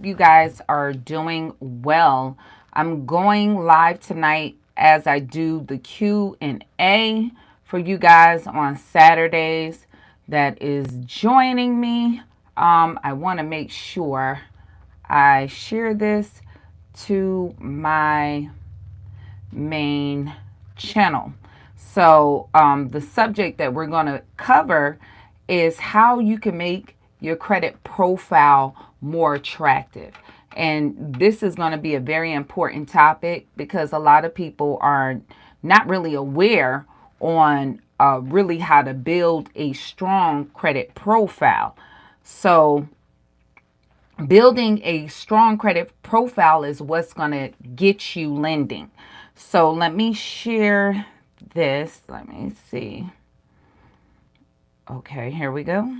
hope you guys are doing well. I'm going live tonight as I do the Q&A for you guys on Saturdays that is joining me. I want to make sure I share this to my main channel. So the subject that we're going to cover is how you can make your credit profile more attractive. And this is going to be a very important topic because a lot of people are not really aware on really how to build a strong credit profile. So building a strong credit profile is what's going to get you lending. So let me share this. Let me see. Okay, here we go.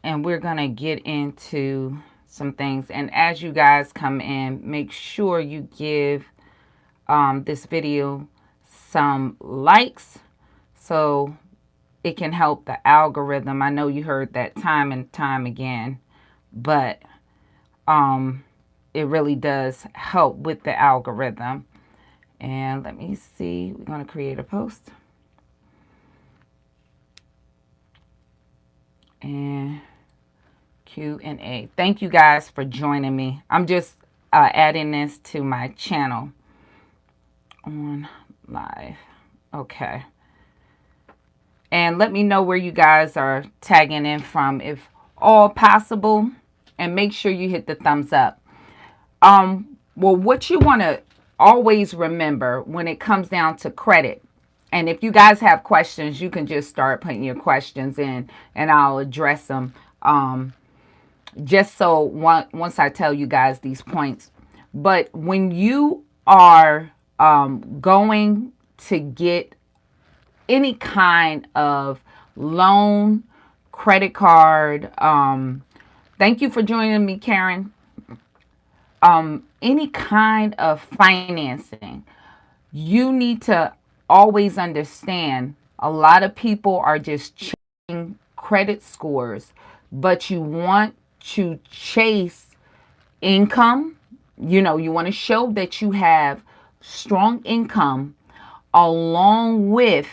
And we're going to get into some things. And as you guys come in, make sure you give this video some likes so it can help the algorithm. I know you heard that time and time again, but it really does help with the algorithm. And let me see, we're going to create a post. And Q&A. Thank you guys for joining me. I'm just adding this to my channel on live. Okay. And let me know where you guys are tagging in from if all possible. And make sure you hit the thumbs up. Well, what you want to always remember when it comes down to credit, and if you guys have questions, you can just start putting your questions in and I'll address them. Just so once I tell you guys these points. But when you are going to get any kind of loan, credit card, thank you for joining me, Karen. Any kind of financing, you need to always understand a lot of people are just chasing credit scores, but you want to chase income. You want to show that you have strong income along with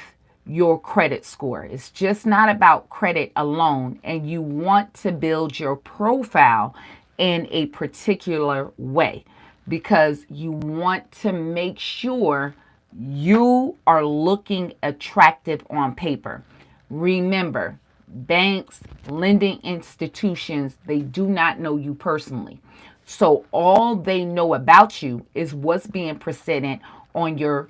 your credit score. It's just not about credit alone, and you want to build your profile in a particular way because you want to make sure you are looking attractive on paper. Remember, banks, lending institutions, they do not know you personally. So all they know about you is what's being presented on your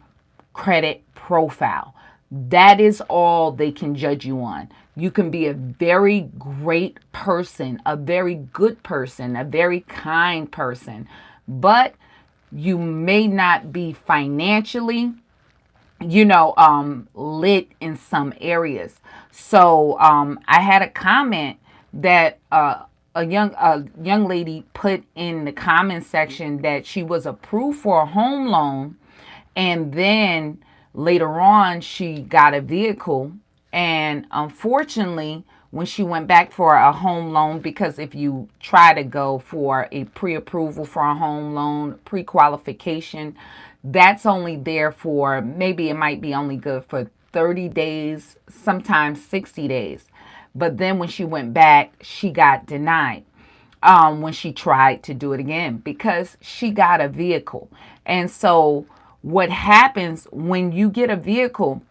credit profile. That is all they can judge you on. You can be a very great person, a very good person, a very kind person, but you may not be financially, lit in some areas. So I had a comment that a young lady put in the comment section that she was approved for a home loan, and then later on she got a vehicle, and unfortunately when she went back for a home loan, because if you try to go for a pre-approval for a home loan, pre-qualification, that's only there for, maybe it might be only good for 30 days, sometimes 60 days. But then when she went back, she got denied when she tried to do it again because she got a vehicle. And so what happens when you get a vehicle,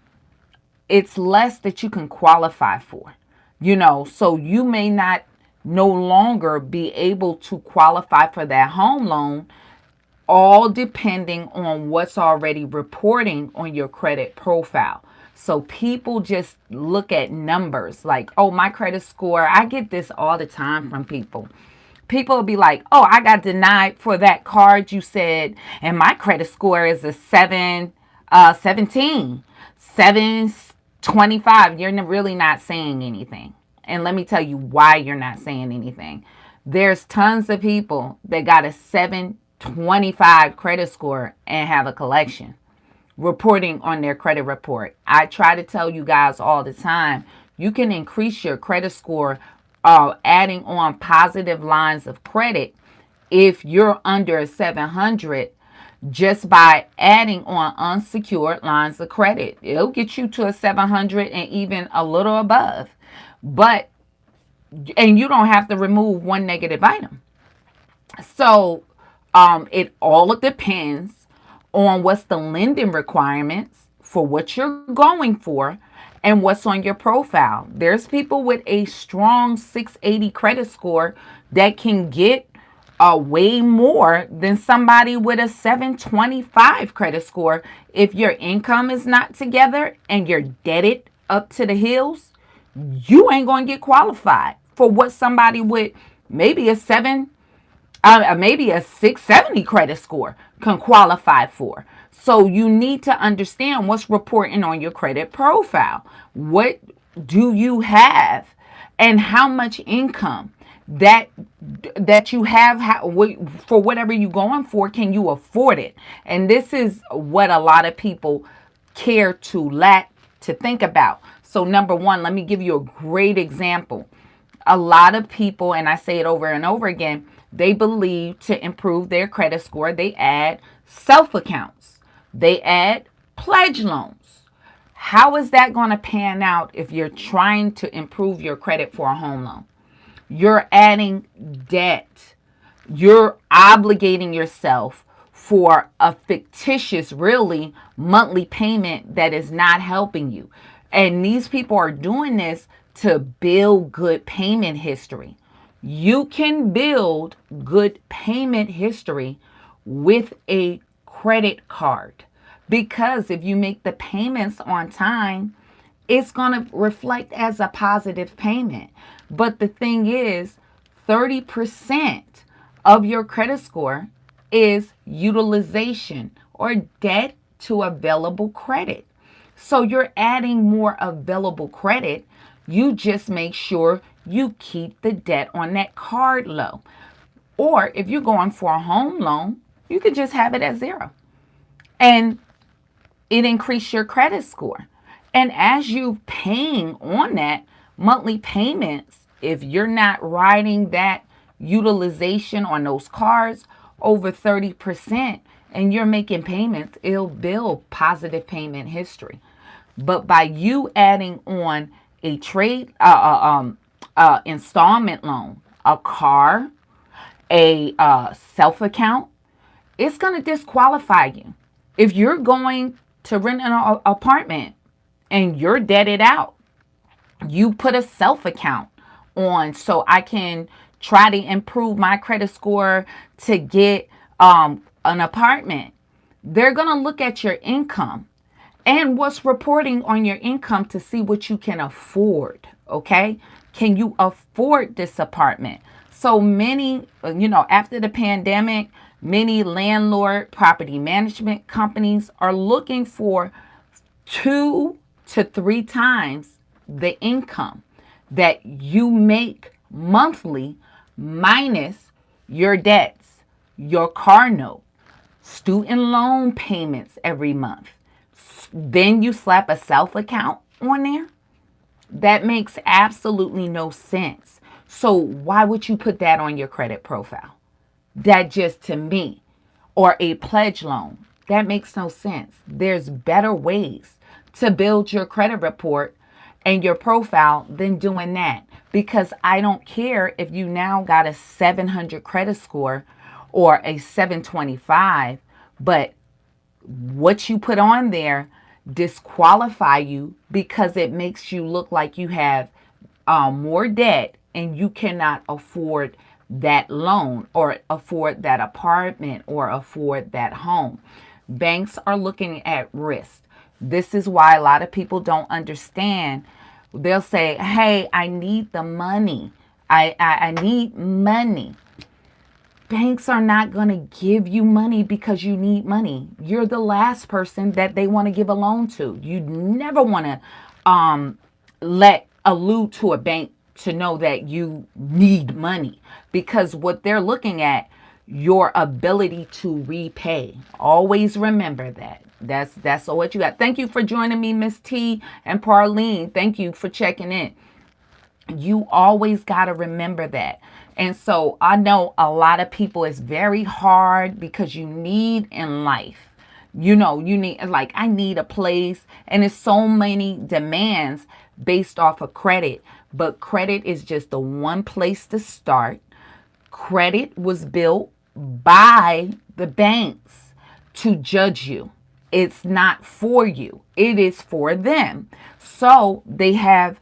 it's less that you can qualify for, so you may not no longer be able to qualify for that home loan, all depending on what's already reporting on your credit profile. So people just look at numbers like, oh, my credit score. I get this all the time from people. People will be like, oh, I got denied for that card you said, and my credit score is a 717, 725. You're really not saying anything. And let me tell you why you're not saying anything. There's tons of people that got a 725 credit score and have a collection reporting on their credit report. I try to tell you guys all the time, you can increase your credit score adding on positive lines of credit if you're under a 700 just by adding on unsecured lines of credit. It'll get you to a 700 and even a little above. But and you don't have to remove one negative item. So it all depends on what's the lending requirements for what you're going for and what's on your profile. There's people with a strong 680 credit score that can get way more than somebody with a 725 credit score. If your income is not together and you're debted up to the hills, you ain't going to get qualified for what somebody with maybe maybe a 670 credit score can qualify for. So you need to understand what's reporting on your credit profile. What do you have and how much income that you have for whatever you're going for, can you afford it? And this is what a lot of people care to think about. So number one, let me give you a great example. A lot of people, and I say it over and over again, they believe to improve their credit score, they add self accounts, they add pledge loans. How is that going to pan out if you're trying to improve your credit for a home loan? You're adding debt. You're obligating yourself for a fictitious, really, monthly payment that is not helping you. And these people are doing this to build good payment history. You can build good payment history with a credit card, because if you make the payments on time, it's going to reflect as a positive payment. But the thing is, 30% of your credit score is utilization or debt to available credit. So you're adding more available credit. You just make sure you keep the debt on that card low. Or if you're going for a home loan, you could just have it at zero. And it increase your credit score. And as you paying on that monthly payments, if you're not writing that utilization on those cards over 30% and you're making payments, it'll build positive payment history. But by you adding on a trade installment loan, a car, a self account, it's going to disqualify you. If you're going to rent an apartment and you're debted out, you put a self account on so I can try to improve my credit score to get an apartment. They're going to look at your income and what's reporting on your income to see what you can afford. Okay. Can you afford this apartment? So many, after the pandemic, many landlord property management companies are looking for 2 to 3 times the income that you make monthly minus your debts, your car note, student loan payments every month. Then you slap a self account on there. That makes absolutely no sense. So why would you put that on your credit profile? That just, to me, or a pledge loan, that makes no sense. There's better ways to build your credit report and your profile than doing that. Because I don't care if you now got a 700 credit score or a 725, but what you put on there disqualify you because it makes you look like you have more debt and you cannot afford that loan or afford that apartment or afford that home. Banks are looking at risk. This is why a lot of people don't understand. They'll say, hey, I need the money. I need money. Banks are not going to give you money because you need money. You're the last person that they want to give a loan to. You never want to allude to a bank to know that you need money, because what they're looking at, your ability to repay. Always remember that. That's what you got. Thank you for joining me, Miss T and Parlene. Thank you for checking in. You always got to remember that. And so I know a lot of people, it's very hard because you need in life. You need, like, I need a place, and it's so many demands based off of credit. But credit is just the one place to start. Credit was built by the banks to judge you. It's not for you, it is for them. So they have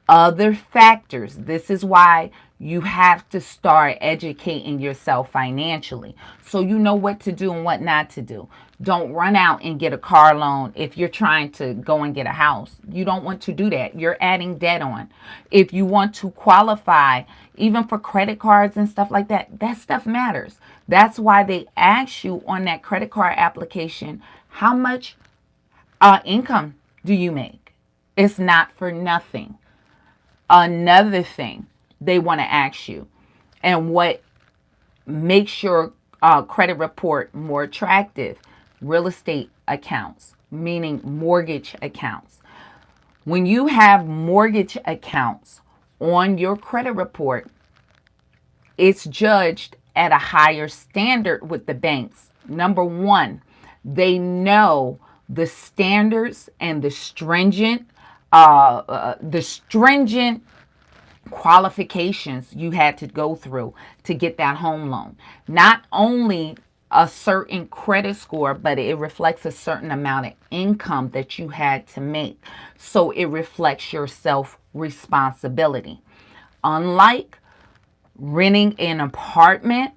other factors. This is why you have to start educating yourself financially so you know what to do and what not to do. Don't run out and get a car loan if you're trying to go and get a house. You don't want to do that. You're adding debt on. If you want to qualify, even for credit cards and stuff like that, that stuff matters. That's why they ask you on that credit card application, how much income do you make? It's not for nothing. Another thing they want to ask you, and what makes your credit report more attractive: real estate accounts, meaning mortgage accounts. When you have mortgage accounts on your credit report, it's judged at a higher standard with the banks. Number one, they know the standards and the stringent qualifications you had to go through to get that home loan. Not only a certain credit score, but it reflects a certain amount of income that you had to make. So it reflects your self responsibility. Unlike renting an apartment,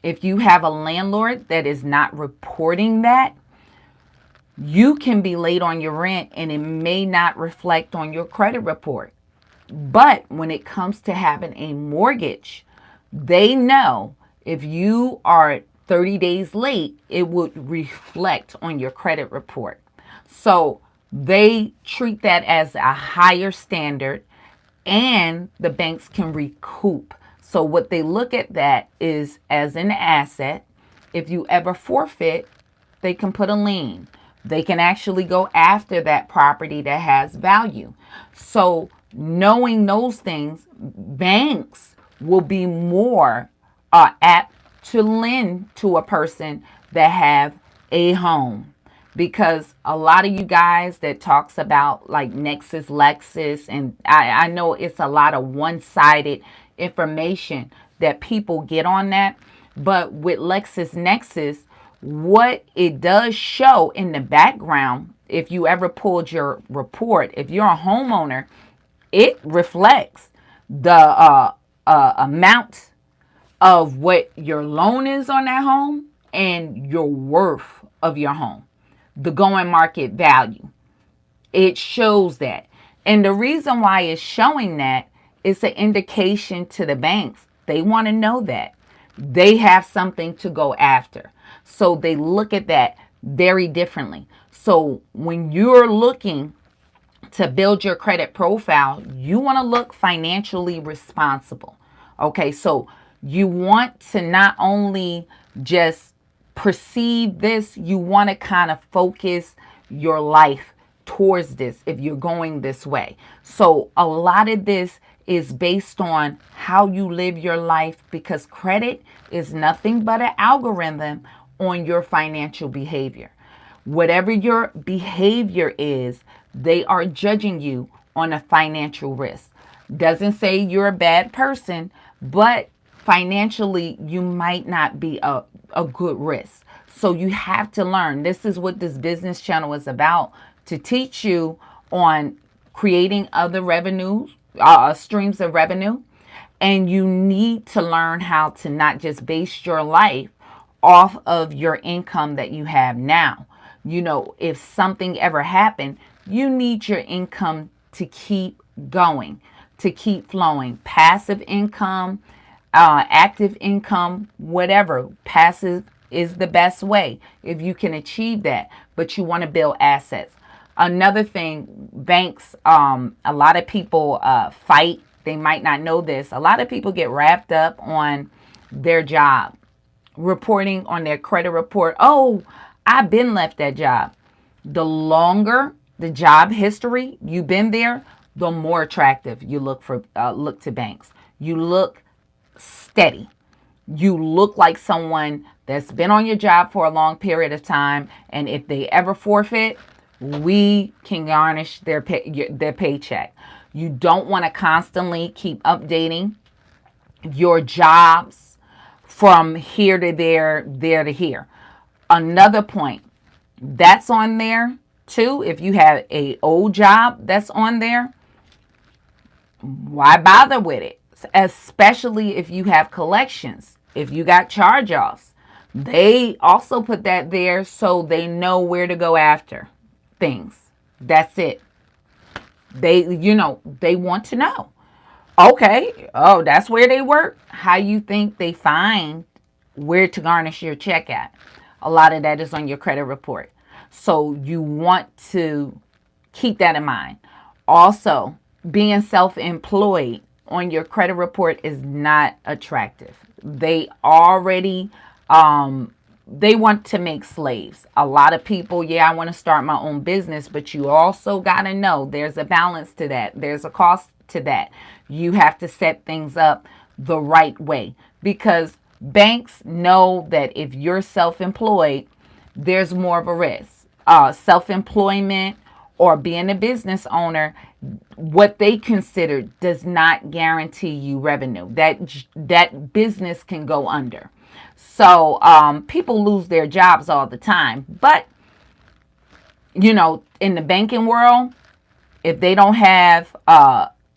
if you have a landlord that is not reporting that, you can be late on your rent and it may not reflect on your credit report. But when it comes to having a mortgage, they know if you are 30 days late, it would reflect on your credit report. So they treat that as a higher standard, and the banks can recoup. So what they look at that is as an asset. If you ever forfeit, they can put a lien. They can actually go after that property that has value. So knowing those things, banks will be more apt to lend to a person that have a home. Because a lot of you guys that talks about like Nexus, Lexus, and I know it's a lot of one-sided information that people get on that. But with LexisNexis, what it does show in the background, if you ever pulled your report, if you're a homeowner, it reflects the amount of what your loan is on that home and your worth of your home, the going market value. It shows that. And the reason why it's showing that is an indication to the banks. They want to know that they have something to go after. So they look at that very differently. So when you're looking to build your credit profile, you want to look financially responsible. Okay, so you want to not only just perceive this, you want to kind of focus your life towards this if you're going this way. So a lot of this is based on how you live your life, because credit is nothing but an algorithm on your financial behavior. Whatever your behavior is, they are judging you on a financial risk. Doesn't say you're a bad person, but financially you might not be a good risk. So you have to learn. This is what this business channel is about, to teach you on creating other revenues, streams of revenue. And you need to learn how to not just base your life off of your income that you have now. You know, if something ever happened, you need your income to keep going, to keep flowing. Passive income, active income, whatever. Passive is the best way if you can achieve that, but you want to build assets. Another thing, banks, a lot of people fight. They might not know this. A lot of people get wrapped up on their job, reporting on their credit report. Oh, I've been left that job. The longer the job history you've been there, the more attractive you look to banks. You look steady. You look like someone that's been on your job for a long period of time, and if they ever forfeit, we can garnish their paycheck. You don't want to constantly keep updating your jobs from here to there, there to here. Another point that's on there too, if you have a old job that's on there, why bother with it? Especially if you have collections, if you got charge-offs. They also put that there so they know where to go after things. That's it. They want to know. Okay, oh, that's where they work. How you think they find where to garnish your check at? A lot of that is on your credit report. So you want to keep that in mind. Also, being self-employed on your credit report is not attractive. They already they want to make slaves. A lot of people, yeah, I want to start my own business, but you also got to know there's a balance to that. There's a cost to that. You have to set things up the right way, because banks know that if you're self-employed, there's more of a risk. Self-employment or being a business owner, what they consider does not guarantee you revenue. That business can go under. So people lose their jobs all the time. But, in the banking world, if they don't have,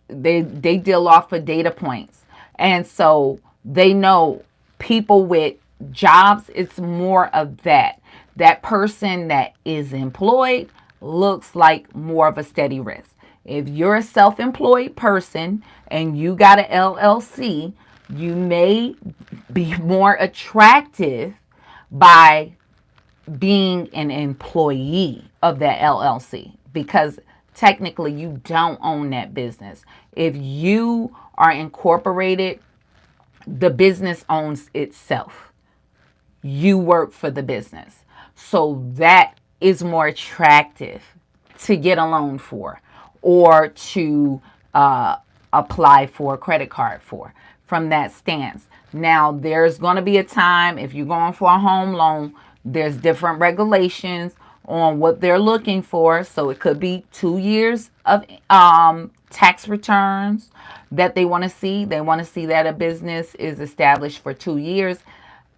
they deal off of data points. And so they know people with jobs, it's more of that. That person that is employed looks like more of a steady risk. If you're a self-employed person and you got an LLC, you may be more attractive by being an employee of that LLC, because technically you don't own that business. If you are incorporated, the business owns itself. You work for the business. So that is more attractive to get a loan for, or to apply for a credit card for, from that stance. Now, there's going to be a time, if you're going for a home loan, there's different regulations on what they're looking for. So it could be 2 years of tax returns that they want to see. They want to see that a business is established for 2 years.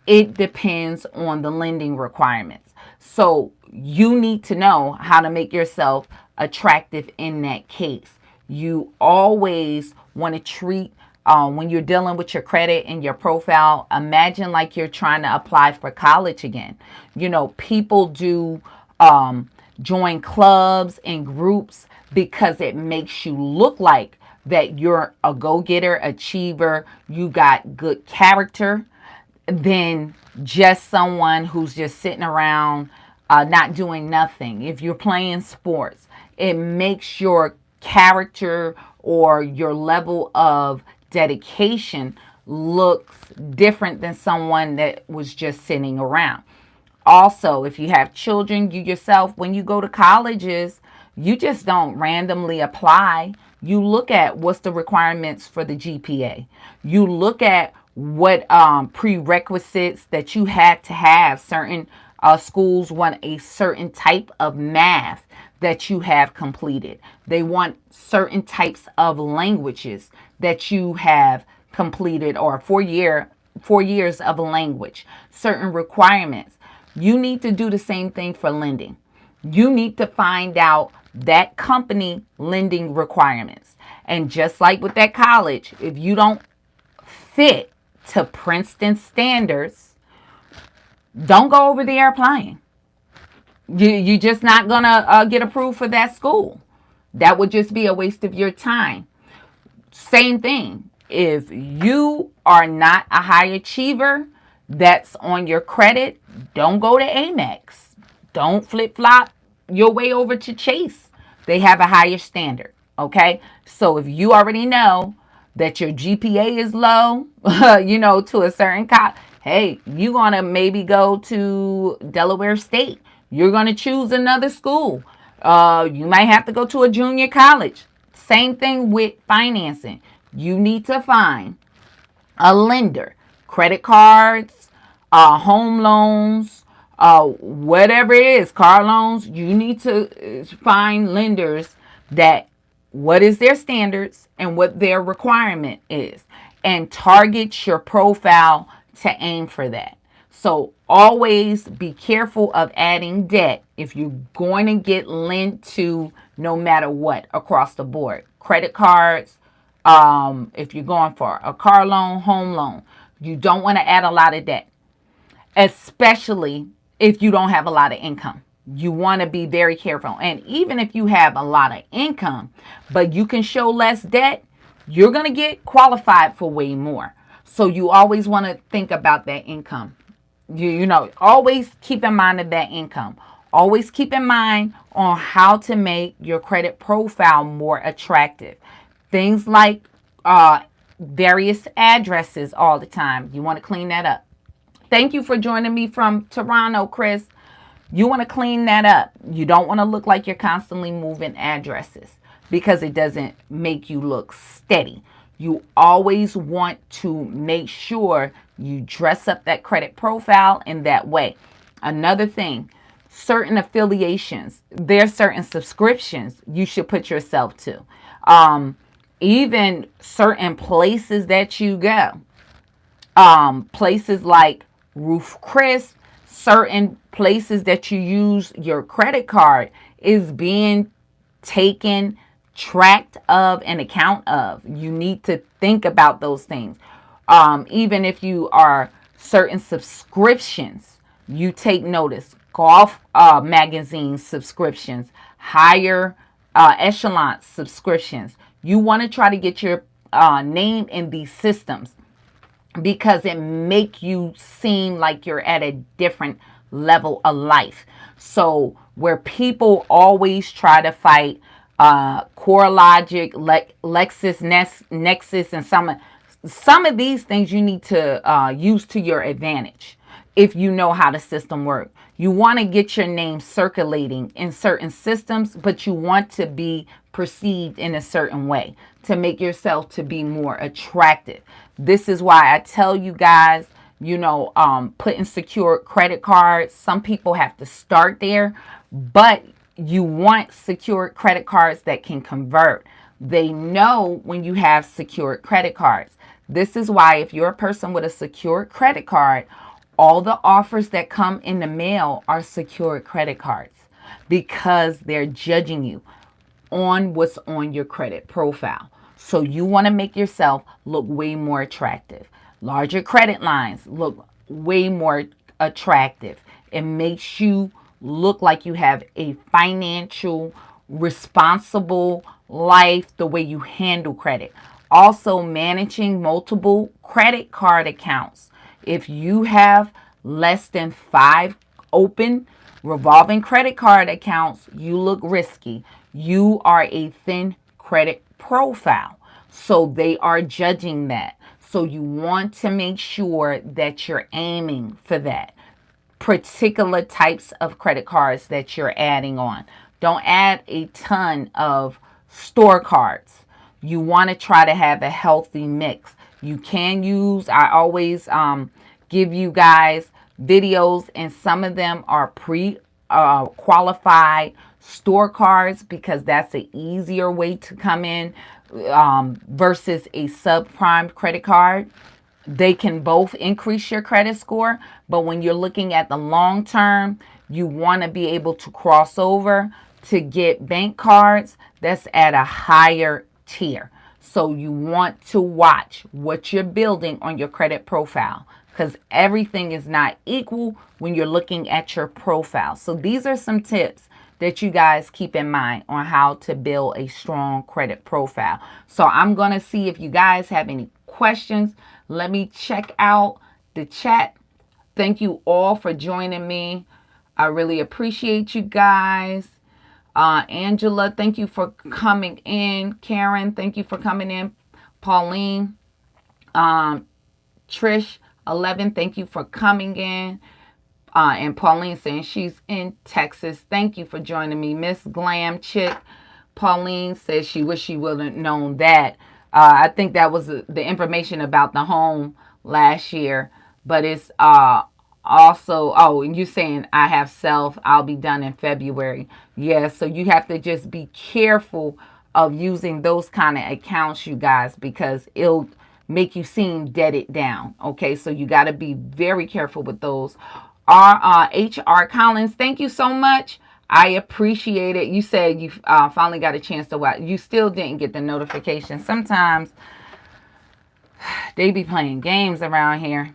It depends on the lending requirements. So you need to know how to make yourself attractive in that case. You always want to treat, when you're dealing with your credit and your profile, imagine like you're trying to apply for college again. People do join clubs and groups because it makes you look like that you're a go-getter, achiever, you got good character, than just someone who's just sitting around not doing nothing. If you're playing sports, it makes your character or your level of dedication looks different than someone that was just sitting around. Also, if you have children, you yourself, when you go to colleges, you just don't randomly apply. You look at what's the requirements for the GPA. You look at what prerequisites that you had to have. Certain schools want a certain type of math that you have completed. They want certain types of languages that you have completed, or 4 years of a language, certain requirements. You need to do the same thing for lending. You need to find out that company lending requirements. And just like with that college, if you don't fit to Princeton standards, don't go over there applying. You're just not gonna get approved for that school. That would just be a waste of your time. Same thing. If you are not a high achiever that's on your credit, don't go to Amex. Don't flip-flop your way over to Chase. They have a higher standard, okay? So if you already know that your GPA is low, to a certain hey, you're going to maybe go to Delaware State. You're going to choose another school. You might have to go to a junior college. Same thing with financing. You need to find a lender, credit cards, home loans, whatever it is, car loans. You need to find lenders that what is their standards and what their requirement is, and target your profile to aim for that. So always be careful of adding debt if you're going to get lent to, no matter what, across the board. Credit cards, if you're going for a car loan, home loan, you don't want to add a lot of debt, especially if you don't have a lot of income. You want to be very careful. And even if you have a lot of income, but you can show less debt, you're going to get qualified for way more. So you always want to think about that income. Always keep in mind of that income. Always keep in mind on how to make your credit profile more attractive. Things like various addresses all the time. You want to clean that up. Thank you for joining me from Toronto, Chris. You want to clean that up. You don't want to look like you're constantly moving addresses because it doesn't make you look steady. You always want to make sure you dress up that credit profile in that way. Another thing, certain affiliations, there's certain subscriptions you should put yourself to. Even certain places that you go. Places like Roof Chris, certain places that you use your credit card is being taken tracked of and account of. You need to think about those things. Even if you are certain subscriptions, you take notice. Golf magazine subscriptions, higher echelon subscriptions. You want to try to get your name in these systems because it make you seem like you're at a different level of life. So where people always try to fight CoreLogic, LexisNexis, and some of these things you need to use to your advantage if you know how the system works. You want to get your name circulating in certain systems, but you want to be perceived in a certain way to make yourself to be more attractive. This is why I tell you guys, putting secure credit cards. Some people have to start there, but you want secured credit cards that can convert. They know when you have secured credit cards. This is why if you're a person with a secured credit card, all the offers that come in the mail are secured credit cards because they're judging you on what's on your credit profile. So you want to make yourself look way more attractive. Larger credit lines look way more attractive. It makes you look like you have a financial, responsible life, the way you handle credit. Also, managing multiple credit card accounts. If you have less than 5 open revolving credit card accounts, you look risky. You are a thin credit profile. So they are judging that. So you want to make sure that you're aiming for that. Particular types of credit cards that you're adding on. Don't add a ton of store cards. You want to try to have a healthy mix. You can use, I always give you guys videos, and some of them are qualified store cards because that's an easier way to come in versus a subprime credit card. They can both increase your credit score, but when you're looking at the long term, you want to be able to cross over to get bank cards that's at a higher tier. So you want to watch what you're building on your credit profile because everything is not equal when you're looking at your profile. So these are some tips that you guys keep in mind on how to build a strong credit profile. So I'm going to see if you guys have any questions. Let me check out the chat. Thank you all for joining me. I really appreciate you guys. Angela, thank you for coming in. Karen, thank you for coming in. Pauline, Trish, 11, thank you for coming in. And Pauline saying she's in Texas. Thank you for joining me. Miss Glam Chick, Pauline says she wish she would have known that. I think that was the information about the home last year, but it's also, oh, and you saying I have self, I'll be done in February. Yeah, so you have to just be careful of using those kind of accounts, you guys, because it'll make you seem deaded down. Okay, so you got to be very careful with those. HR Collins, thank you so much. I appreciate it. You said you finally got a chance to watch. You still didn't get the notification. Sometimes they be playing games around here.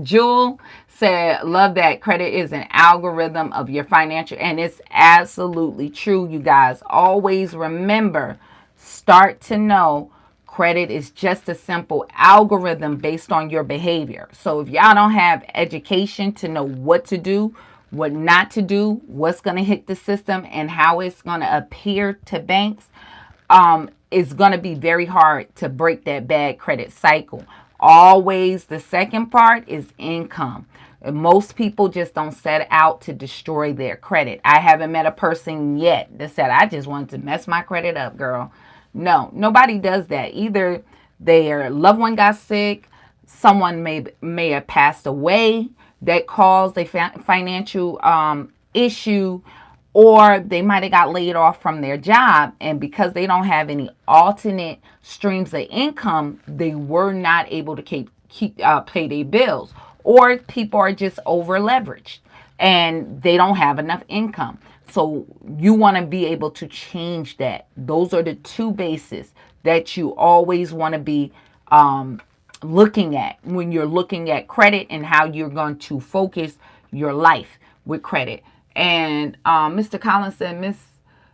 Jewel said, love that credit is an algorithm of your financial. And it's absolutely true, you guys. Always remember, start to know credit is just a simple algorithm based on your behavior. So if y'all don't have education to know what to do, what not to do, what's going to hit the system, and how it's going to appear to banks, it's going to be very hard to break that bad credit cycle. Always, the second part is income. Most people just don't set out to destroy their credit. I haven't met a person yet that said, I just wanted to mess my credit up, girl. No, nobody does that. Either their loved one got sick, someone may have passed away that caused a financial issue, or they might have got laid off from their job, and because they don't have any alternate streams of income, they were not able to pay their bills, or people are just over leveraged and they don't have enough income. So you want to be able to change that. Those are the two bases that you always want to be looking at when you're looking at credit, and how you're going to focus your life with credit. And Mr. Collins said, Miss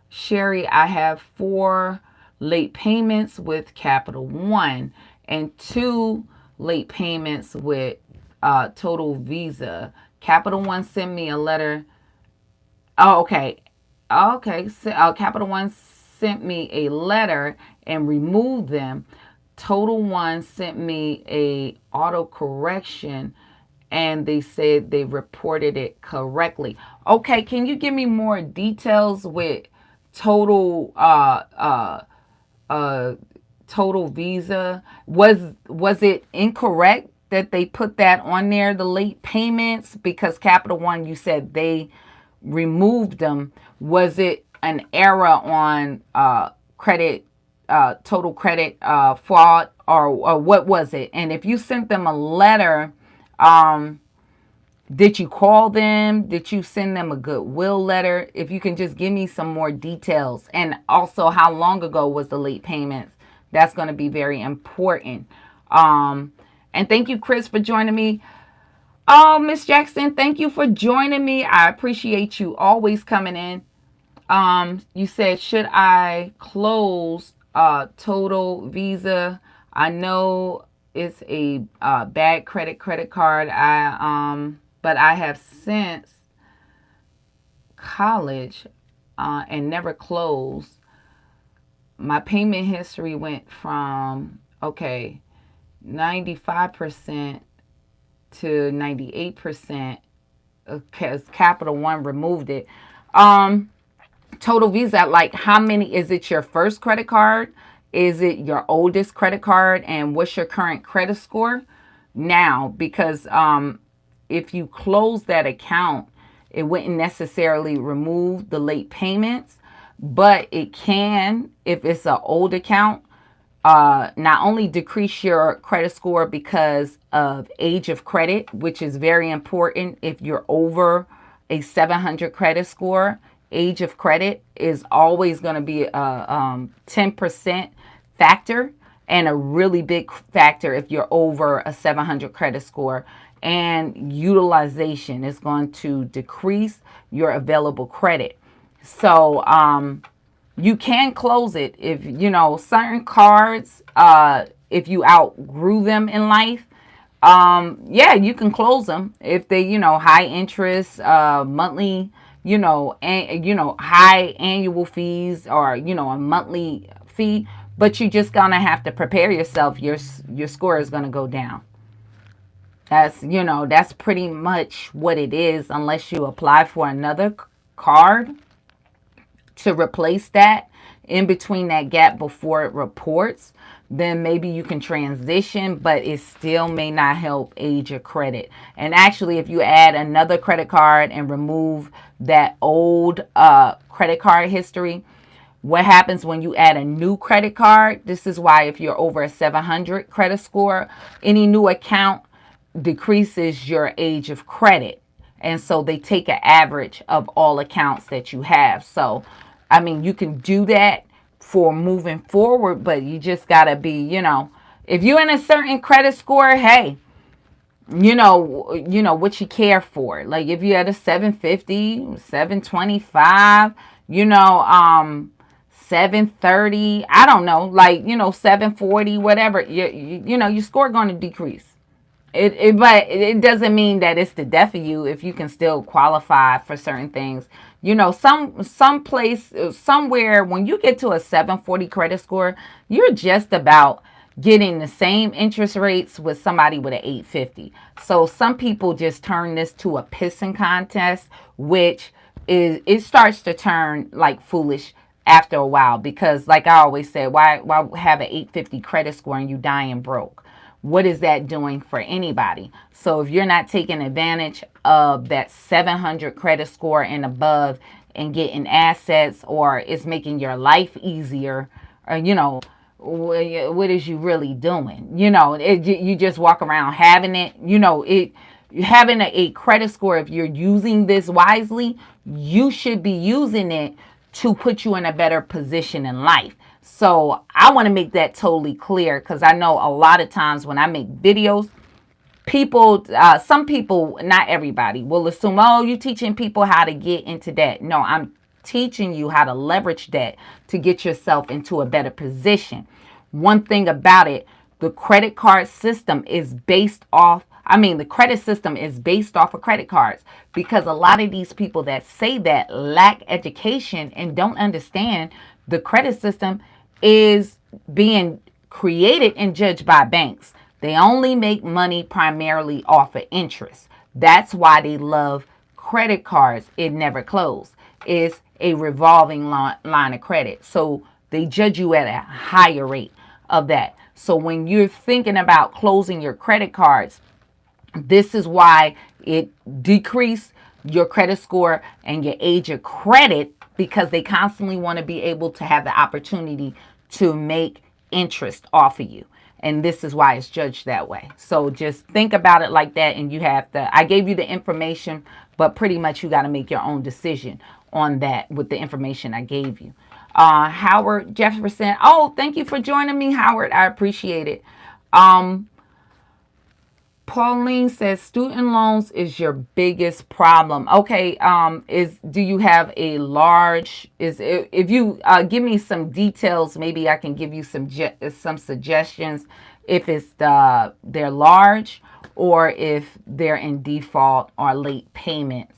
Sherry, I have 4 late payments with Capital One and 2 late payments with Total Visa. Capital One sent me a letter. Oh, okay. Okay. So, Capital One sent me a letter and removed them. Total One sent me a auto correction, and they said they reported it correctly. Okay, can you give me more details with Total Total Visa? Was it incorrect that they put that on there, the late payments? Because Capital One, you said they removed them. Was it an error on credit, total credit fraud, or what was it? And if you sent them a letter, did you call them? Did you send them a goodwill letter? If you can just give me some more details. And also, how long ago was the late payments? That's going to be very important. And thank you, Chris, for joining me. Oh, Miss Jackson, thank you for joining me. I appreciate you always coming in. You said, should I close Total Visa? I know it's a bad credit card. But I have since college and never closed. My payment history went from 95% to 98% because Capital One removed it. Total Visa, like, how many? Is it your first credit card? Is it your oldest credit card? And what's your current credit score now? Because if you close that account, it wouldn't necessarily remove the late payments, but it can, if it's an old account, not only decrease your credit score because of age of credit, which is very important. If you're over a 700 credit score, age of credit is always going to be a 10% factor, and a really big factor if you're over a 700 credit score. And utilization is going to decrease your available credit. So you can close it if, certain cards, if you outgrew them in life, you can close them if they, high interest, monthly, high annual fees, or, a monthly fee. But you just gonna have to prepare yourself. Your score is gonna go down. That's pretty much what it is, unless you apply for another card to replace that. in between that gap before it reports, then maybe you can transition, but it still may not help age your credit. And actually, if you add another credit card and remove that old credit card history, what happens when you add a new credit card? This is why if you're over a 700 credit score, any new account decreases your age of credit. And so they take an average of all accounts that you have. So, I mean, you can do that for moving forward, but you just got to be, if you're in a certain credit score, hey, what you care for. Like if you had a 750, 725, 730, I don't know, 740, whatever, your score going to decrease. But it doesn't mean that it's the death of you if you can still qualify for certain things. Some place somewhere when you get to a 740 credit score, you're just about getting the same interest rates with somebody with an 850. So some people just turn this to a pissing contest, which it starts to turn like foolish after a while, because like I always said, why have an 850 credit score and you dying broke? What is that doing for anybody? So if you're not taking advantage of that 700 credit score and above and getting assets, or it's making your life easier, or what is you really doing? You just walk around having it. Having a credit score, if you're using this wisely, you should be using it to put you in a better position in life. So I want to make that totally clear, because I know a lot of times when I make videos, some people, not everybody, will assume, oh, you're teaching people how to get into debt. No, I'm teaching you how to leverage debt to get yourself into a better position. One thing about it, the credit card system is based off the credit system is based off of credit cards, because a lot of these people that say that lack education and don't understand the credit system is being created and judged by banks. They only make money primarily off of interest. That's why they love credit cards. It never closes. It's a revolving line of credit. So they judge you at a higher rate of that. So when you're thinking about closing your credit cards, this is why it decreased your credit score and your age of credit, because they constantly want to be able to have the opportunity to make interest off of you. And this is why it's judged that way. So just think about it like that. And I gave you the information, but pretty much you got to make your own decision on that with the information I gave you. Howard Jefferson. Oh, thank you for joining me, Howard. I appreciate it. Pauline says student loans is your biggest problem. Okay, do you have a large, if you give me some details, maybe I can give you some suggestions if it's they're large, or if they're in default or late payments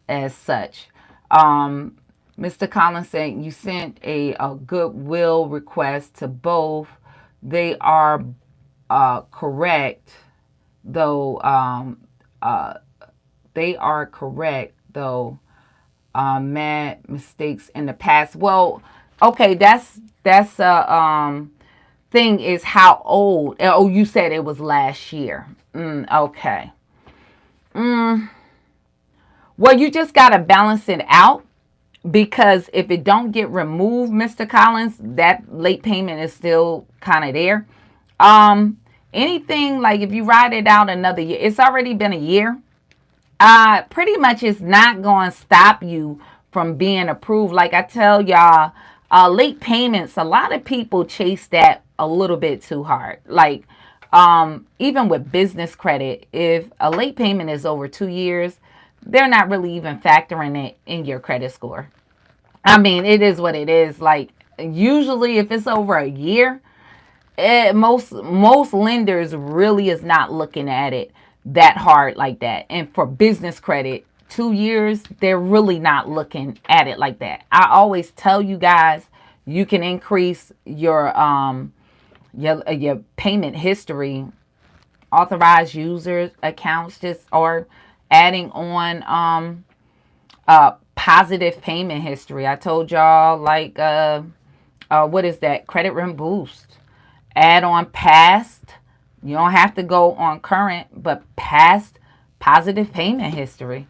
as such. Mr. Collins saying you sent a goodwill request to both. They are correct. Though they are correct, though mad mistakes in the past. Well, okay, that's thing is how old. Oh, you said it was last year. Okay. Well, you just gotta balance it out, because if it don't get removed, Mr. Collins, that late payment is still kind of there. Anything like if you ride it out another year, it's already been a year. Pretty much it's not going to stop you from being approved. Like I tell y'all, late payments, a lot of people chase that a little bit too hard. Like, even with business credit, if a late payment is over 2 years, they're not really even factoring it in your credit score. I mean, it is what it is. Like, usually if it's over a year, most lenders really is not looking at it that hard like that. And for business credit, 2 years, they're really not looking at it like that. I always tell you guys, you can increase your payment history, authorized users accounts, or adding on positive payment history. I told y'all, like what is that? Credit rim boost. Add on past. You don't have to go on current, but past positive payment history.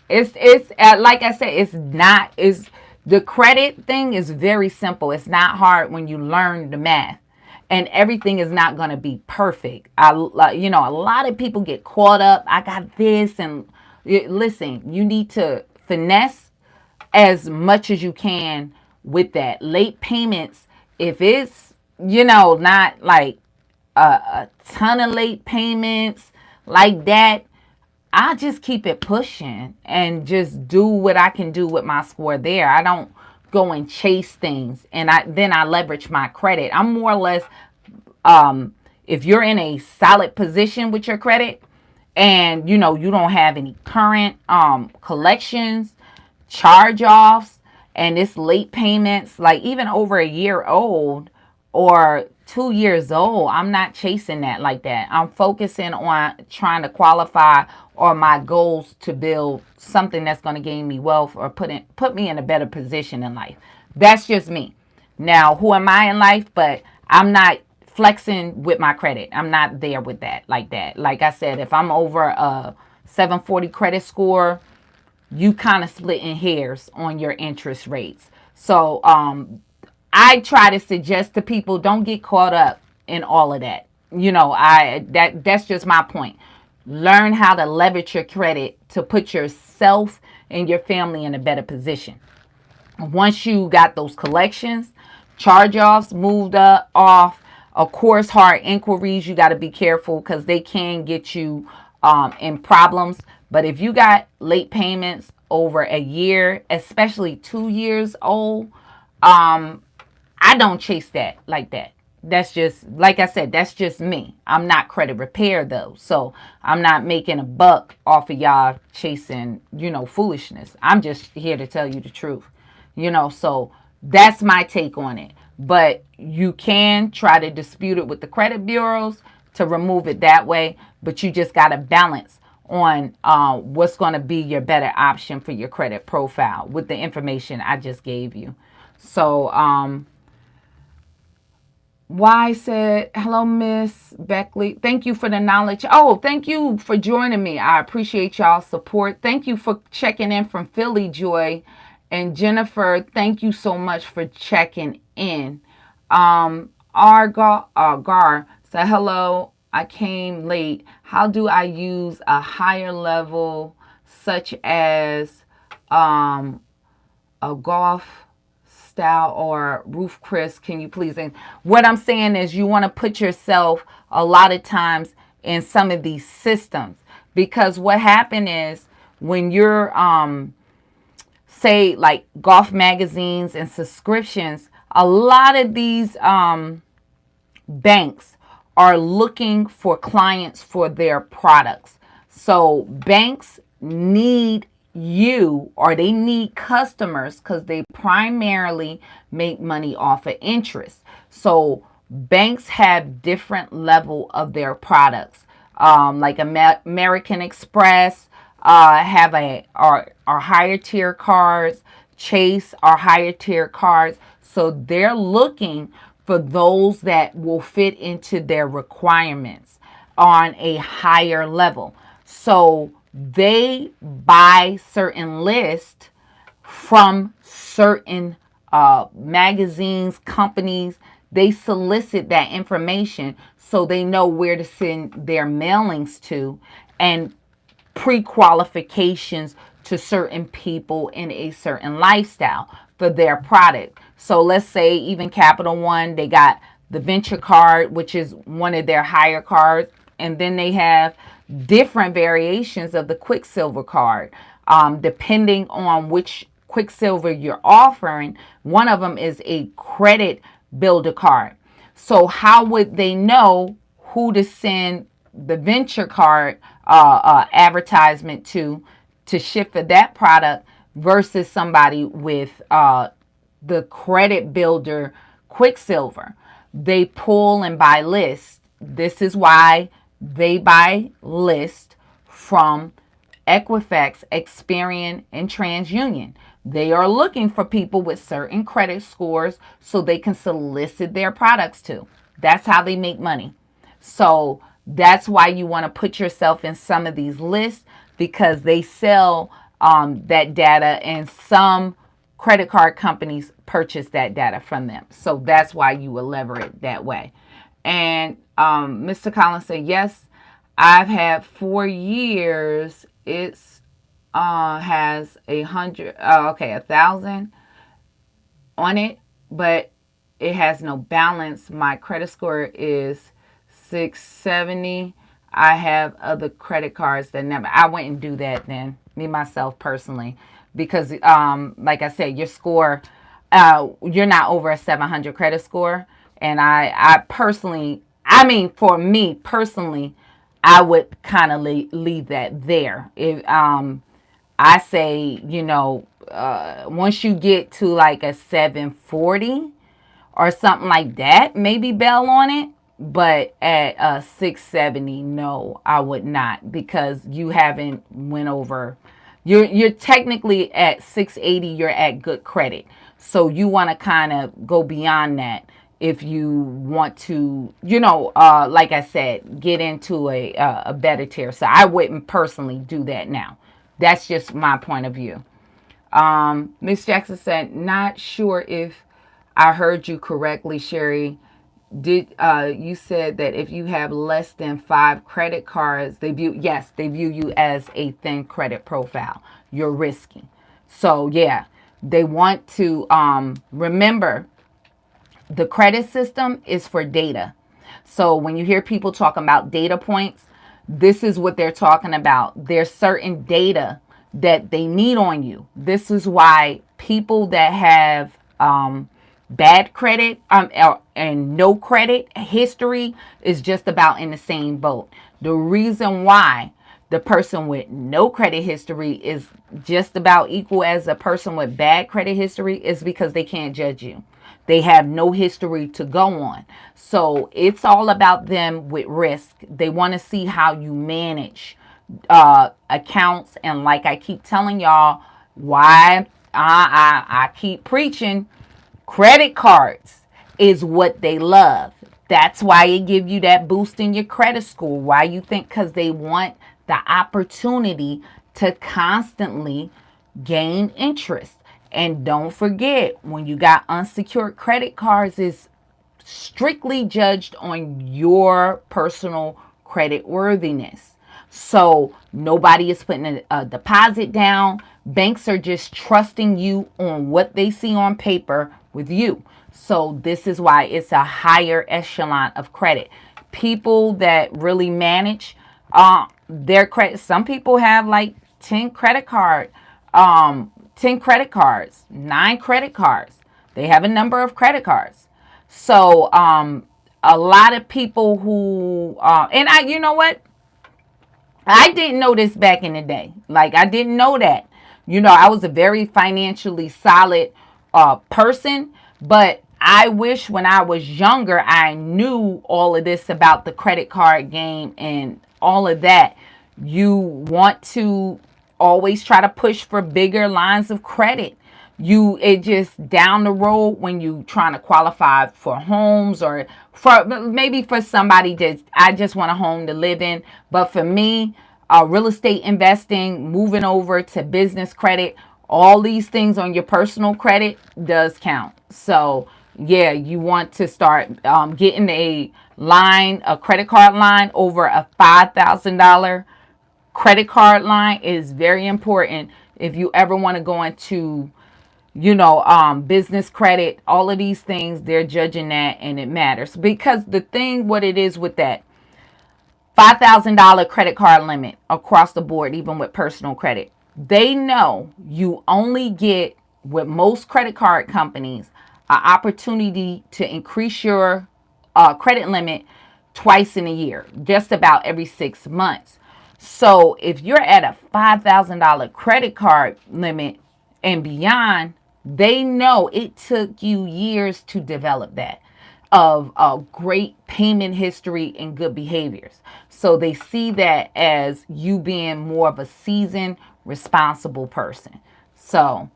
It's like I said, it's not is the credit thing is very simple. It's not hard when you learn the math, and everything is not going to be perfect. A lot of people get caught up. I got this, and listen, you need to finesse as much as you can with that. Late payments, if it's not like a ton of late payments like that, I just keep it pushing and just do what I can do with my score there. I don't go and chase things, and I leverage my credit. I'm more or less, if you're in a solid position with your credit, and you don't have any current collections, charge-offs, and it's late payments, like even over a year old or 2 years old, I'm not chasing that like that. I'm focusing on trying to qualify or my goals to build something that's going to gain me wealth or put me in a better position in life. That's just me. Now, who am I in life? But I'm not flexing with my credit. I'm not there with that like that. Like I said, if I'm over a 740 credit score, you kind of splitting hairs on your interest rates. So I try to suggest to people, don't get caught up in all of that. That's just my point. Learn how to leverage your credit to put yourself and your family in a better position. Once you got those collections, charge-offs moved off, of course, hard inquiries, you got to be careful because they can get you in problems. But if you got late payments over a year, especially 2 years old, I don't chase that like that. That's just, like I said, that's just me. I'm not credit repair though. So I'm not making a buck off of y'all chasing, foolishness. I'm just here to tell you the truth. So that's my take on it. But you can try to dispute it with the credit bureaus to remove it that way. But you just got to balance on what's going to be your better option for your credit profile with the information I just gave you. So, why said, hello, Miss Beckley. Thank you for the knowledge. Oh, thank you for joining me. I appreciate y'all's support. Thank you for checking in from Philly, Joy. And Jennifer, thank you so much for checking in. Gar said, hello, I came late. How do I use a higher level such as a golf style or roof Chris? Can you please? And what I'm saying is you want to put yourself a lot of times in some of these systems, because what happened is when you're say like golf magazines and subscriptions, a lot of these banks are looking for clients for their products. So banks need you, or they need customers, because they primarily make money off of interest. So banks have different level of their products. Like American Express have are higher tier cards. Chase are higher tier cards. So they're looking for those that will fit into their requirements on a higher level. So they buy certain lists from certain magazines, companies. They solicit that information so they know where to send their mailings to, and pre-qualifications to certain people in a certain lifestyle for their product. So let's say even Capital One, they got the Venture card, which is one of their higher cards, and then they have different variations of the Quicksilver card, depending on which Quicksilver you're offering. One of them is a credit builder card. So how would they know who to send the Venture card advertisement to ship for that product versus somebody with the credit builder Quicksilver? They pull and buy lists. This is why they buy lists from Equifax, Experian, and TransUnion, They are looking for people with certain credit scores so they can solicit their products to. That's how they make money. So that's why you want to put yourself in some of these lists, because they sell that data, and some credit card companies purchase that data from them. So that's why you will lever it that way. And Mr. Collins said, yes, I've had 4 years. It's has 100, okay, 1,000 on it, but it has no balance. My credit score is 670. I have other credit cards that never. I wouldn't do that then, me myself personally, because like I said, your score, you're not over a 700 credit score, and I personally, I mean, for me personally, I would kind of leave that there. If I say, once you get to like a 740 or something like that, maybe bail on it. But at 670, no, I would not, because you haven't went over. You're technically at 680. You're at good credit, so you want to kind of go beyond that if you want to, like I said, get into a better tier. So I wouldn't personally do that now. That's just my point of view. Miss Jackson said, not sure if I heard you correctly, Sherry. Did you said that if you have less than 5 credit cards, they view you as a thin credit profile. You're risky. So yeah, they want to remember, the credit system is for data. So when you hear people talking about data points, this is what they're talking about. There's certain data that they need on you. This is why people that have bad credit and no credit history is just about in the same boat. The reason why the person with no credit history is just about equal as a person with bad credit history is because they can't judge you. They have no history to go on. So it's all about them with risk. They want to see how you manage accounts. And like I keep telling y'all, why I keep preaching, credit cards is what they love. That's why it give you that boost in your credit score. Why you think? Because they want the opportunity to constantly gain interest. And don't forget, when you got unsecured credit cards, it's strictly judged on your personal credit worthiness. So nobody is putting a deposit down. Banks are just trusting you on what they see on paper with you. So this is why it's a higher echelon of credit. People that really manage their credit, some people have like 10 credit cards, 9 credit cards. They have a number of credit cards. So a lot of people who and you know what? I didn't know this back in the day. Like, I didn't know that. I was a very financially solid person, but I wish when I was younger, I knew all of this about the credit card game and all of that. You want to always try to push for bigger lines of credit. It just down the road when you trying to qualify for homes, or for maybe for somebody that I just want a home to live in. But for me, real estate investing, moving over to business credit, all these things on your personal credit does count. So yeah, you want to start getting a credit card line over a $5,000 credit card line is very important if you ever want to go into business credit. All of these things, they're judging that, and it matters, because the thing, what it is with that $5,000 credit card limit across the board, even with personal credit, they know you only get, with most credit card companies, an opportunity to increase your credit limit twice in a year, just about every 6 months. So if you're at a $5,000 credit card limit and beyond, they know it took you years to develop that, of a great payment history and good behaviors. So they see that as you being more of a seasoned, responsible person. So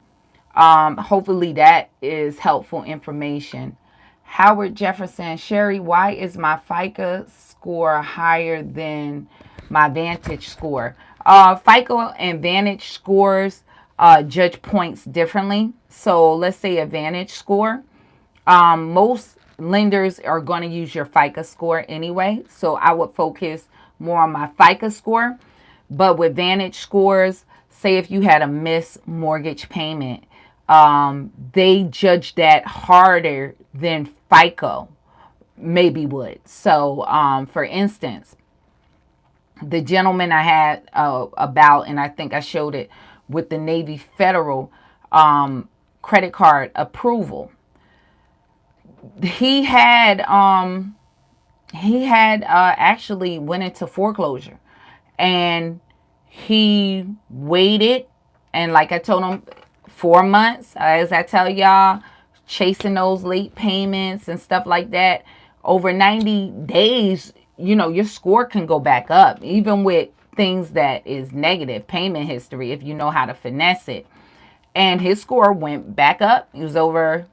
Hopefully that is helpful information. Howard Jefferson, Sherry, why is my FICO score higher than my Vantage score? FICO and Vantage scores judge points differently. So let's say a Vantage score. Most lenders are going to use your FICO score anyway. So I would focus more on my FICO score. But with Vantage scores, say if you had a missed mortgage payment, they judge that harder than FICO maybe would. So, for instance, the gentleman I had about, and I think I showed it with the Navy Federal credit card approval. He had actually went into foreclosure, and he waited, and like I told him, 4 months, as I tell y'all, chasing those late payments and stuff like that. Over 90 days, your score can go back up, even with things that is negative payment history, if you know how to finesse it. And his score went back up. He was over,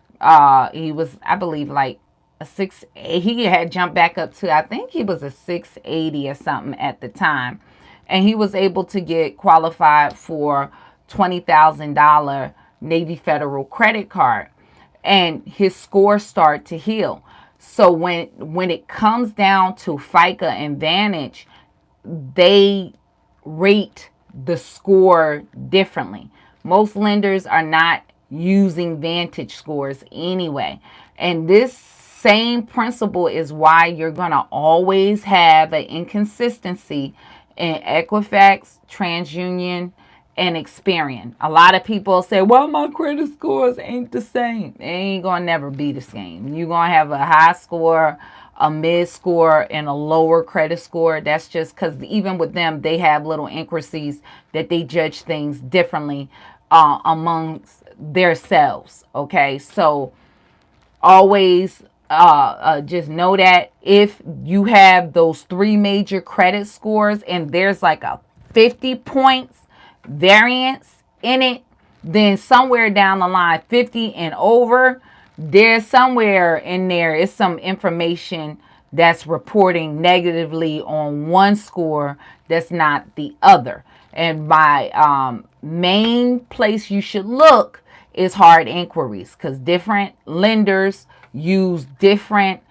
he was, I believe, like a 6, he had jumped back up to, I think he was a 680 or something at the time. And he was able to get qualified for $20,000 Navy Federal credit card. And his score started to heal. So when it comes down to FICA and Vantage, they rate the score differently. Most lenders are not using Vantage scores anyway. And this same principle is why you're going to always have an inconsistency in Equifax, TransUnion, and Experian. A lot of people say, well, my credit scores ain't the same. They ain't going to never be the same. You're going to have a high score, a mid score, and a lower credit score. That's just because even with them, they have little intricacies that they judge things differently amongst themselves. Okay, so always just know that if you have those 3 major credit scores and there's like a 50 points variance in it, then somewhere down the line, 50 and over, there's somewhere in there is some information that's reporting negatively on one score that's not the other. And my main place you should look is hard inquiries, because different lenders use different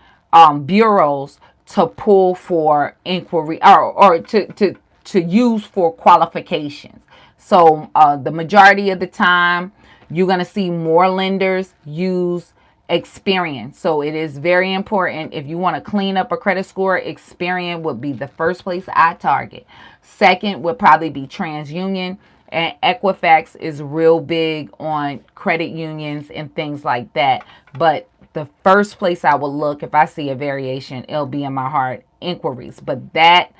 bureaus to pull for inquiry, or to use for qualifications. So the majority of the time, you're going to see more lenders use Experian. So it is very important. If you want to clean up a credit score, Experian would be the first place I target. Second would probably be TransUnion, and Equifax is real big on credit unions and things like that. But the first place I will look if I see a variation, it'll be in my hard inquiries. But that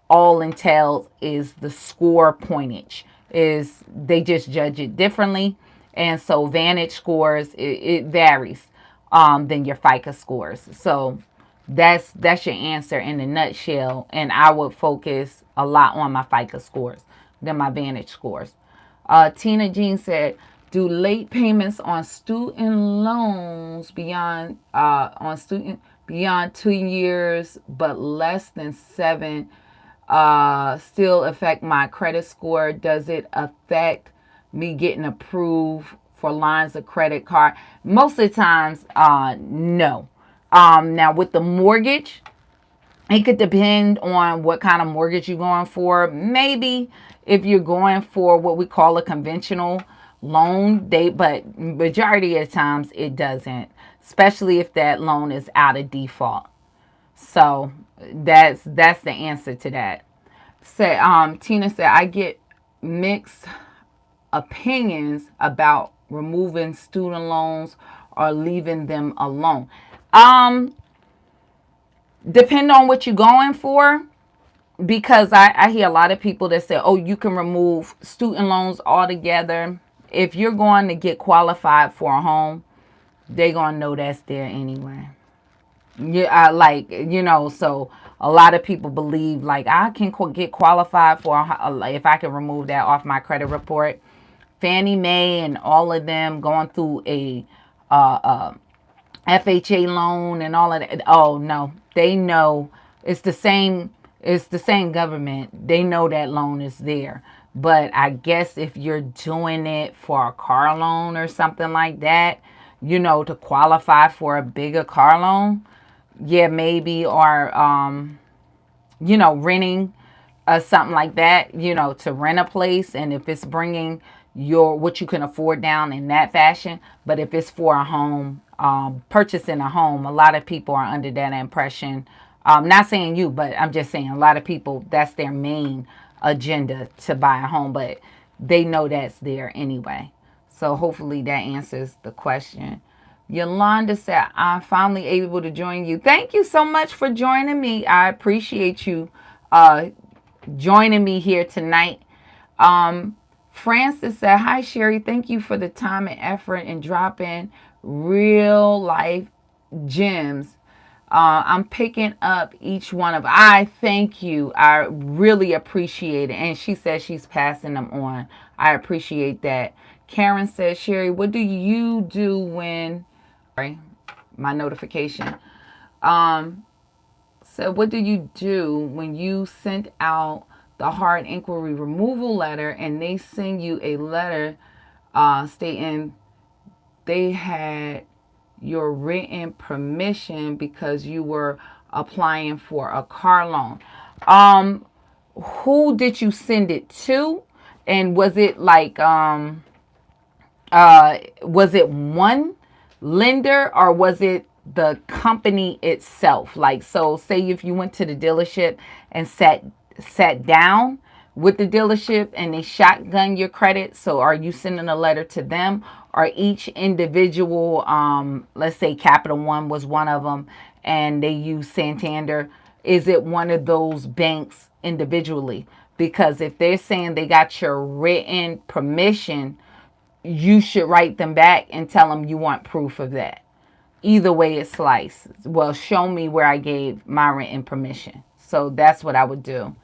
all entails is the score pointage. Is they just judge it differently. And so Vantage scores, it varies than your FICO scores. So that's your answer in a nutshell. And I would focus a lot on my FICO scores than my Vantage scores. Tina Jean said, do late payments on student loans beyond 2 years but less than 7 still affect my credit score? Does it affect me getting approved for lines of credit card? Most of the times, no. Now with the mortgage, it could depend on what kind of mortgage you're going for. Maybe if you're going for what we call a conventional loan, but majority of the times it doesn't, especially if that loan is out of default. So that's the answer to that. Tina said, I get mixed opinions about removing student loans or leaving them alone. Depend on what you're going for, because I hear a lot of people that say, oh, you can remove student loans altogether. If you're going to get qualified for a home, they're going to know that's there anyway. Yeah, so a lot of people believe like I can get qualified for if I can remove that off my credit report. Fannie Mae and all of them going through a FHA loan and all of that. Oh no, they know it's the same. It's the same government. They know that loan is there. But I guess if you're doing it for a car loan or something like that, to qualify for a bigger car loan, yeah, maybe, or renting something like that, to rent a place, and if it's bringing your what you can afford down in that fashion. But if it's for a home, purchasing a home, a lot of people are under that impression. Not saying you, but I'm just saying a lot of people, that's their main agenda, to buy a home, but they know that's there anyway. So hopefully that answers the question. Yolanda said, I'm finally able to join you. Thank you so much for joining me. I appreciate you joining me here tonight. Francis said, hi, Sherry. Thank you for the time and effort in dropping real life gems. I'm picking up each one of. I thank you. I really appreciate it. And she says she's passing them on. I appreciate that. Karen says, Sherry, what do you do when... Sorry, my notification. So what do you do when you sent out the hard inquiry removal letter and they send you a letter stating they had your written permission because you were applying for a car loan? Who did you send it to? And was it like was it one lender, or was it the company itself? Like, so say if you went to the dealership and sat down with the dealership and they shotgun your credit, so are you sending a letter to them, or each individual, let's say Capital One was one of them and they use Santander, is it one of those banks individually? Because if they're saying they got your written permission, you should write them back and tell them you want proof of that. Either way it's sliced. Well, show me where I gave my written permission. So that's what I would do.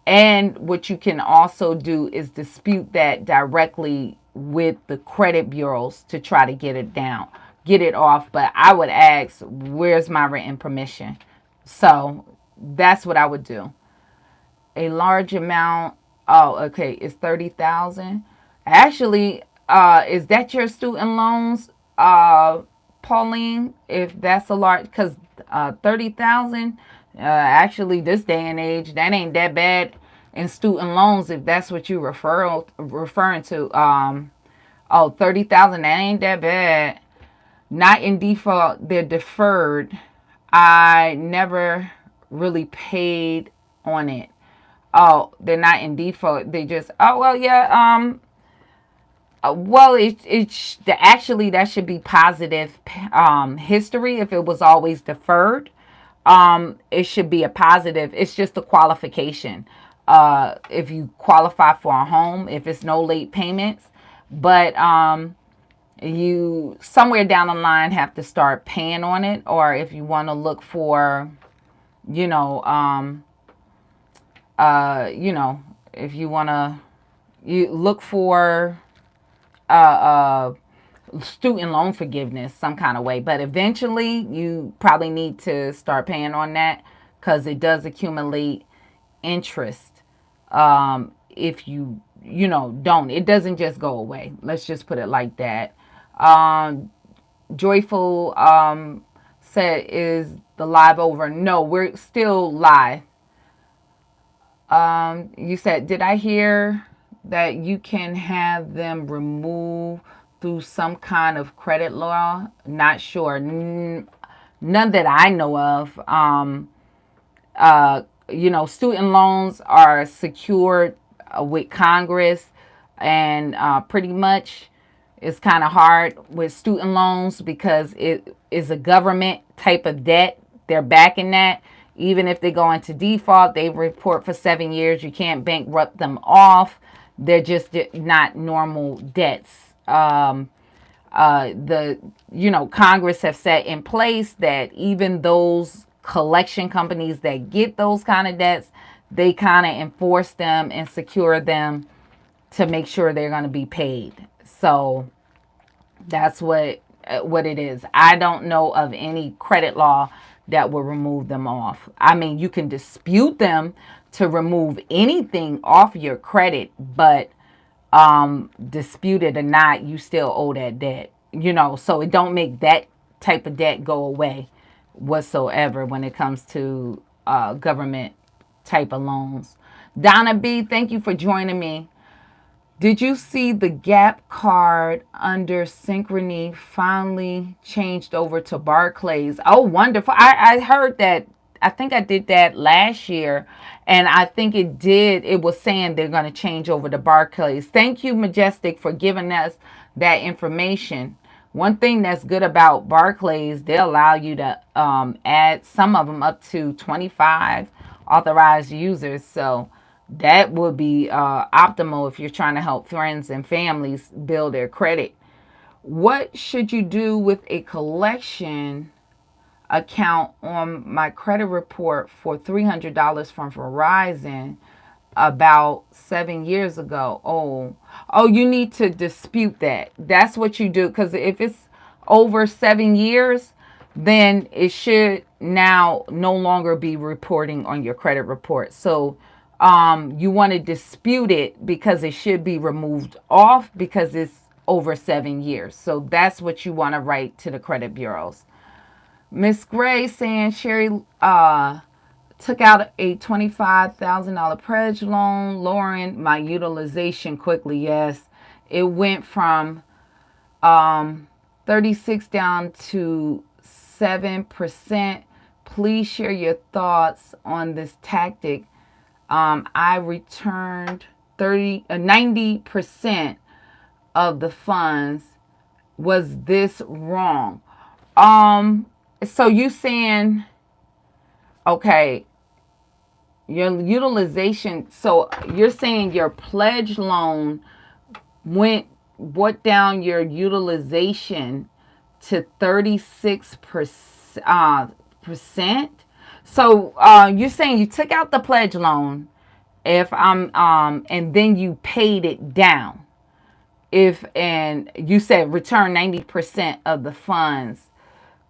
And what you can also do is dispute that directly with the credit bureaus to try to get it off. But I would ask, where's my written permission? So that's what I would do. A large amount. Oh, okay. It's 30,000. Actually, is that your student loans, Pauline? If that's a large, because 30,000, actually this day and age, that ain't that bad in student loans. If that's what you referring to, 30,000, that ain't that bad. Not in default, they're deferred. I never really paid on it. Oh, they're not in default. They just, oh well, yeah. Well, actually that should be positive history. If it was always deferred, it should be a positive. It's just a qualification. If you qualify for a home, if it's no late payments, but you somewhere down the line have to start paying on it, or if you want to look for, if you want to, you look for student loan forgiveness some kind of way. But eventually you probably need to start paying on that, because it does accumulate interest. If you don't, it doesn't just go away. Let's just put it like that. Joyful said, is the live over? No, we're still live. You said, did I hear that you can have them removed through some kind of credit law? Not sure. None that I know of. Student loans are secured with Congress, and pretty much it's kind of hard with student loans because it is a government type of debt. They're backing that. Even if they go into default, they report for 7 years. You can't bankrupt them off. They're just not normal debts. Congress have set in place that even those collection companies that get those kind of debts, they kind of enforce them and secure them to make sure they're going to be paid. So that's what it is. I don't know of any credit law that will remove them off. I mean, you can dispute them to remove anything off your credit, but disputed or not, you still owe that debt. So it don't make that type of debt go away whatsoever when it comes to government type of loans. Donna B, thank you for joining me. Did you see the Gap card under Synchrony finally changed over to Barclays? Oh, wonderful. I heard that. I think I did that last year, and I think it was saying they're going to change over to Barclays. Thank you, Majestic, for giving us that information. One thing that's good about Barclays, they allow you to add some of them up to 25 authorized users. So that would be optimal if you're trying to help friends and families build their credit. What should you do with a collection account on my credit report for $300 from Verizon about 7 years ago? Oh, you need to dispute that. That's what you do, because if it's over 7 years, then it should now no longer be reporting on your credit report. So you want to dispute it because it should be removed off because it's over 7 years. So that's what you want to write to the credit bureaus. Miss Gray saying Sherry took out a $25,000 pledge loan, lowering my utilization quickly. Yes, it went from 36 down to 7%. Please share your thoughts on this tactic. I returned 90% of the funds. Was this wrong? So you saying, okay, your utilization. So you're saying your pledge loan went down your utilization to 36%. So you're saying you took out the pledge loan, and then you paid it down. And you said return 90% of the funds.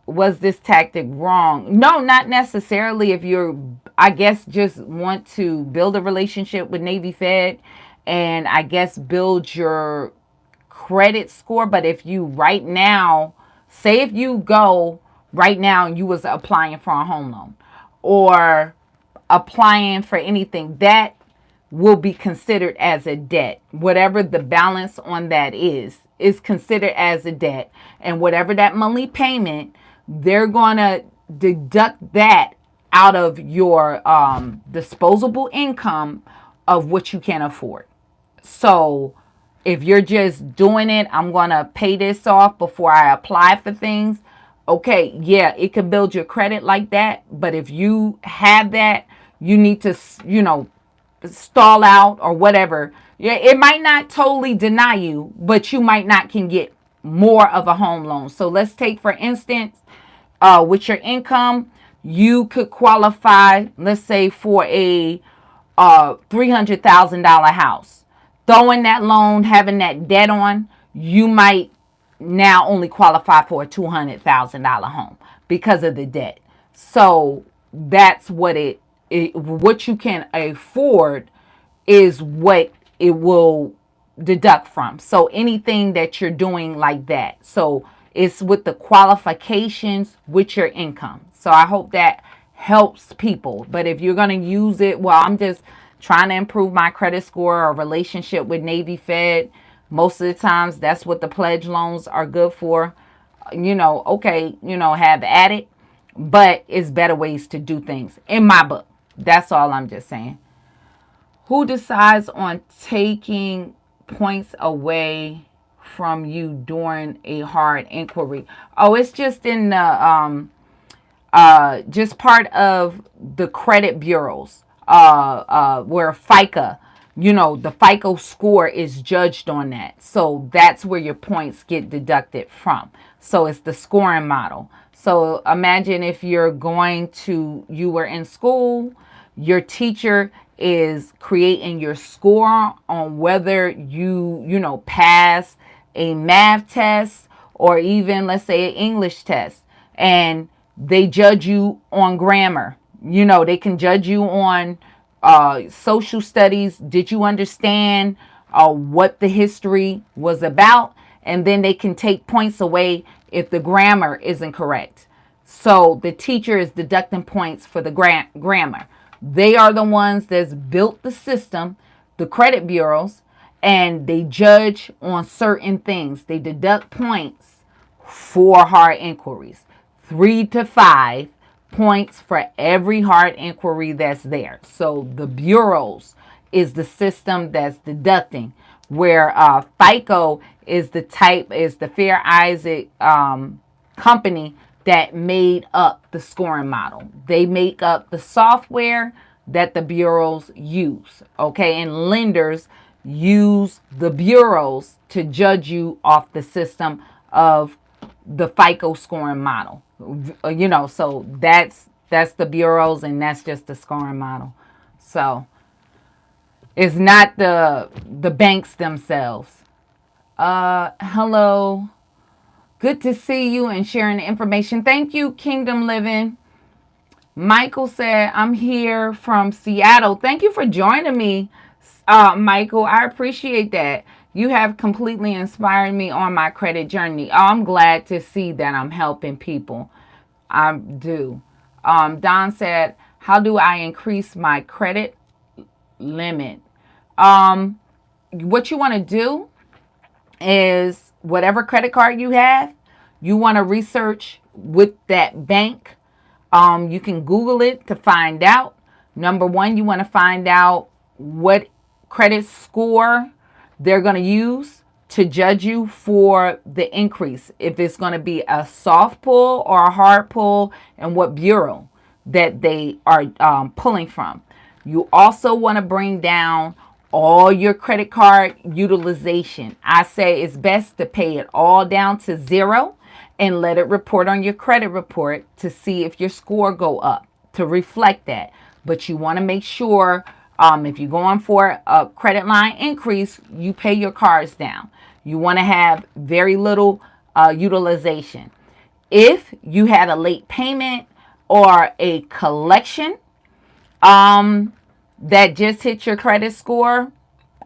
Was this tactic wrong? No, not necessarily. If you're, I guess, just want to build a relationship with Navy Fed and I guess build your credit score. But if you right now, say if you go right now and you was applying for a home loan or applying for anything, that will be considered as a debt. Whatever the balance on that is considered as a debt. And whatever that monthly payment, they're going to deduct that out of your disposable income of what you can afford. So if you're just doing it, I'm going to pay this off before I apply for things. Okay, yeah, it can build your credit like that. But if you have that, you need to, stall out or whatever. Yeah, it might not totally deny you, but you might not can get more of a home loan. So let's take, for instance, with your income, you could qualify, let's say, for a $300,000 house. Throwing that loan, having that debt on, you might now only qualify for a $200,000 home because of the debt. So that's what what you can afford is what it will deduct from. So anything that you're doing like that. So it's with the qualifications with your income. So I hope that helps people. But if you're going to use it, well, I'm just trying to improve my credit score or relationship with Navy Fed. Most of the times that's what the pledge loans are good for. Okay, have at it. But it's better ways to do things in my book. That's all I'm just saying. Who decides on taking points away from you during a hard inquiry? Oh, it's just in the just part of the credit bureaus where FICO, the FICO score is judged on that. So that's where your points get deducted from. So it's the scoring model. So imagine if you were in school, your teacher is creating your score on whether pass a math test or even, let's say, an English test. And they judge you on grammar. They can judge you on social studies. Did you understand what the history was about? And then they can take points away if the grammar isn't correct. So the teacher is deducting points for the grammar. They are the ones that's built the system, the credit bureaus, and they judge on certain things. They deduct points for hard inquiries, 3 to 5 points for every hard inquiry that's there. So the bureaus is the system that's deducting, where FICO is the Fair Isaac company that made up the scoring model. They make up the software that the bureaus use. Okay, and lenders use the bureaus to judge you off the system of the FICO scoring model. So that's the bureaus, and that's just the scoring model. So it's not the banks themselves. Hello. Good to see you and sharing the information. Thank you, Kingdom Living. Michael said, I'm here from Seattle. Thank you for joining me, Michael. I appreciate that. You have completely inspired me on my credit journey. I'm glad to see that I'm helping people. I do. Don said, how do I increase my credit limit? What you want to do is whatever credit card you have, you want to research with that bank. You can Google it to find out. Number one, you want to find out what credit score they're going to use to judge you for the increase. If it's going to be a soft pull or a hard pull, and what bureau that they are pulling from. You also want to bring down all your credit card utilization. I say it's best to pay it all down to 0 and let it report on your credit report to see if your score go up, to reflect that. But you want to make sure if you're going for a credit line increase, you pay your cards down. You want to have very little utilization. If you had a late payment or a collection that just hit your credit score,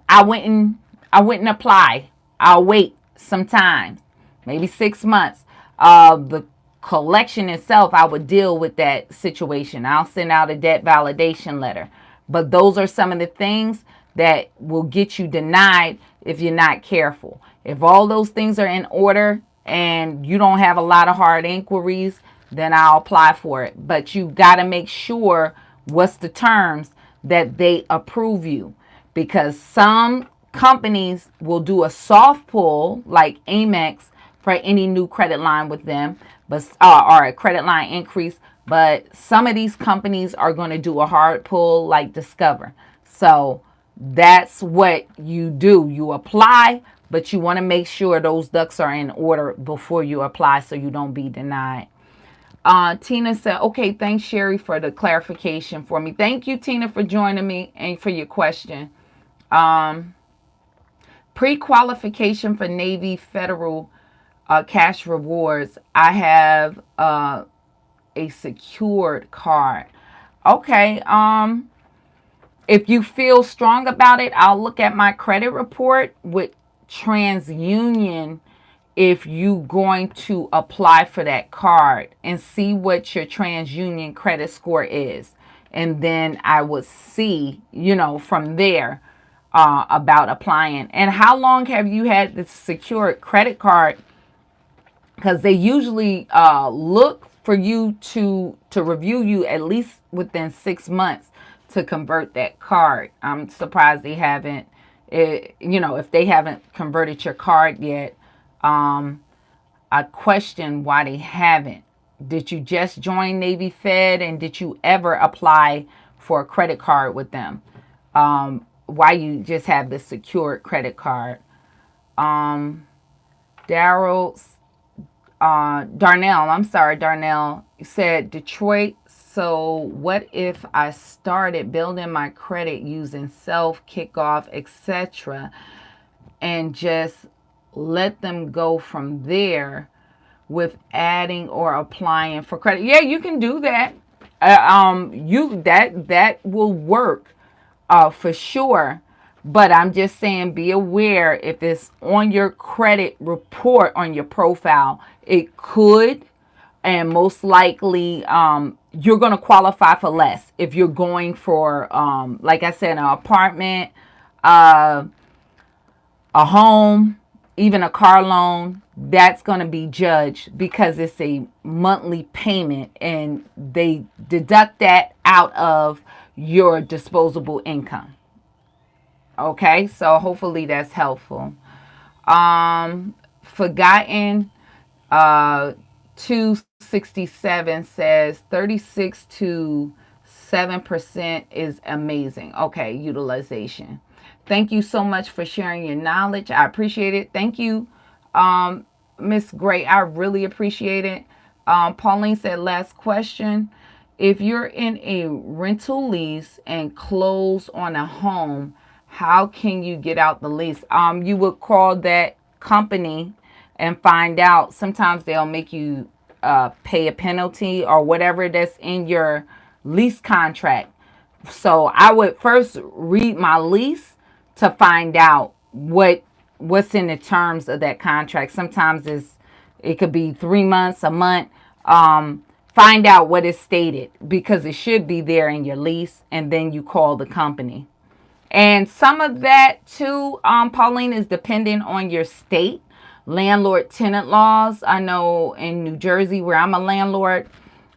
I wouldn't apply. I'll wait some time, maybe 6 months. The collection itself, I would deal with that situation. I'll send out a debt validation letter. But those are some of the things that will get you denied if you're not careful. If all those things are in order and you don't have a lot of hard inquiries, then I'll apply for it. But you got to make sure what's the terms that they approve you, because some companies will do a soft pull like Amex for any new credit line with them, but or a credit line increase. But some of these companies are going to do a hard pull like Discover. So that's what you do. You apply, but you want to make sure those ducks are in order before you apply so you don't be denied. Tina said, okay, thanks, Sherry, for the clarification for me. Thank you, Tina, for joining me and for your question. Pre-qualification for Navy Federal cash rewards. I have a secured card. Okay. If you feel strong about it, I'll look at my credit report with TransUnion if you're going to apply for that card, and see what your TransUnion credit score is. And then I would see, from there about applying. And how long have you had the secured credit card? Because they usually look for you to review you at least within 6 months to convert that card. I'm surprised they haven't, if they haven't converted your card yet. I question why they haven't. Did you just join Navy Fed, and did you ever apply for a credit card with them? Why you just have the secured credit card? Darnell said Detroit So what if I started building my credit using self, kickoff, etc., and just let them go from there with adding or applying for credit? Yeah, you can do that. You that will work for sure. But I'm just saying, be aware if it's on your credit report on your profile, it could, and most likely you're going to qualify for less if you're going for, like I said, an apartment, uh, a home, even a car loan. That's going to be judged because it's a monthly payment and they deduct that out of your disposable income. Okay, so hopefully that's helpful. Forgotten, 267 says 36 to 7% is amazing. Okay, utilization. Thank you so much for sharing your knowledge. I appreciate it. Thank you, Miss Gray. I really appreciate it. Pauline said, last question. If you're in a rental lease and close on a home, how can you get out the lease? You would call that company and find out. Sometimes they'll make you pay a penalty or whatever that's in your lease contract. So I would first read my lease to find out what's in the terms of that contract. Sometimes it could be 3 months, a month. Find out what is stated because it should be there in your lease, and then you call the company. And some of that too, Pauline, is dependent on your state. Landlord tenant laws. I know in New Jersey, where I'm a landlord,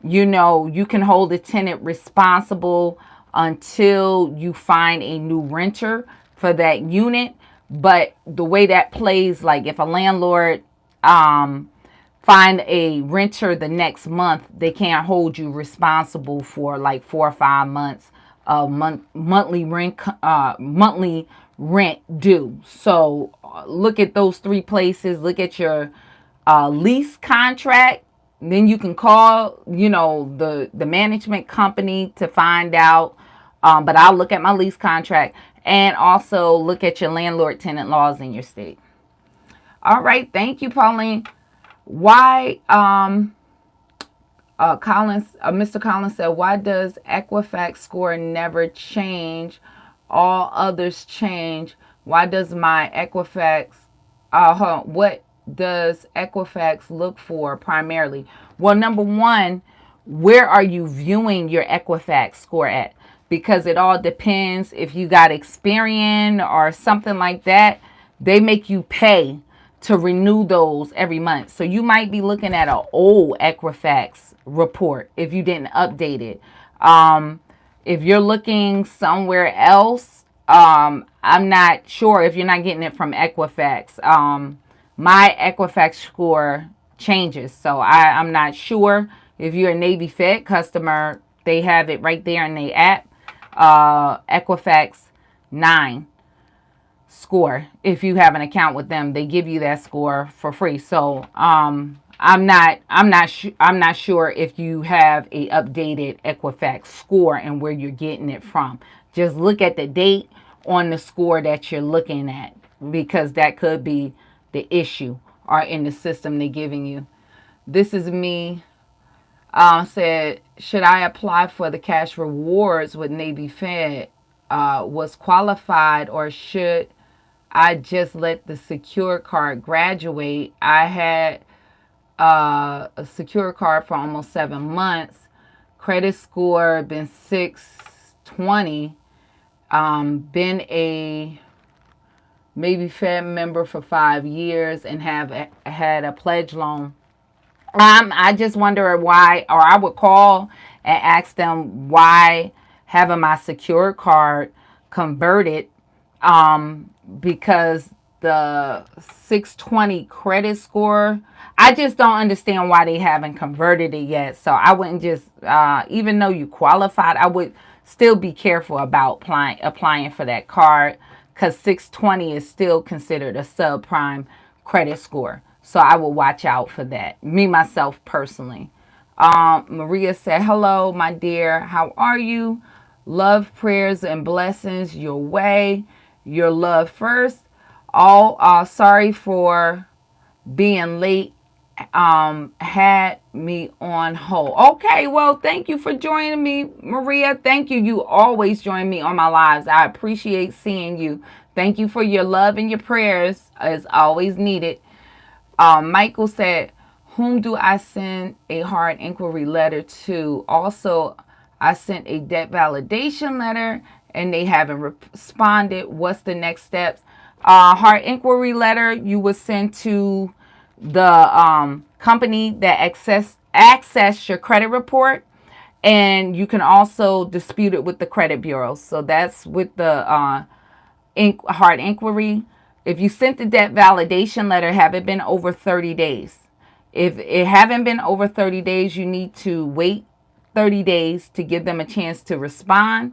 you can hold a tenant responsible until you find a new renter for that unit. But the way that plays, like if a landlord find a renter the next month, they can't hold you responsible for like 4 or 5 months of monthly rent due. So look at those 3 places. Look at your lease contract. Then you can call, the management company to find out. But I'll look at my lease contract and also look at your landlord tenant laws in your state. All right. Thank you, Pauline. Why, Mr. Collins said, why does Equifax score never change? All others change. Why does my Equifax, what does Equifax look for primarily? Well, number one, where are you viewing your Equifax score at? Because it all depends. If you got Experian or something like that, they make you pay to renew those every month. So you might be looking at an old Equifax report if you didn't update it. If you're looking somewhere else, I'm not sure if you're not getting it from Equifax. My Equifax score changes, so I'm not sure. If you're a Navy Fed customer, they have it right there in the app. Equifax 9 score. If you have an account with them, they give you that score for free. So I'm not sure if you have a updated Equifax score and where you're getting it from. Just look at the date on the score that you're looking at, because that could be the issue or in the system they're giving you. This is me. Said, should I apply for the cash rewards with Navy Fed? Was qualified, or should I just let the secure card graduate? I had a secure card for almost 7 months. Credit score been 620. Been a Navy Fed member for 5 years and have had a pledge loan. I just wonder why, or I would call and ask them why having my secure card converted, because the 620 credit score, I just don't understand why they haven't converted it yet. So I wouldn't just, even though you qualified, I would still be careful about applying for that card, because 620 is still considered a subprime credit score. So I will watch out for that, me, myself, personally. Maria said, hello, my dear. How are you? Love, prayers, and blessings your way. Your love first. All sorry for being late. Had me on hold. Okay, well, thank you for joining me, Maria. Thank you. You always join me on my lives. I appreciate seeing you. Thank you for your love and your prayers. As always needed. Michael said, whom do I send a hard inquiry letter to? Also, I sent a debt validation letter and they haven't responded. What's the next steps? Hard inquiry letter you would send to the company that access your credit report, and you can also dispute it with the credit bureau. So that's with the hard inquiry. If you sent the debt validation letter, have it been over 30 days? If it haven't been over 30 days, you need to wait 30 days to give them a chance to respond.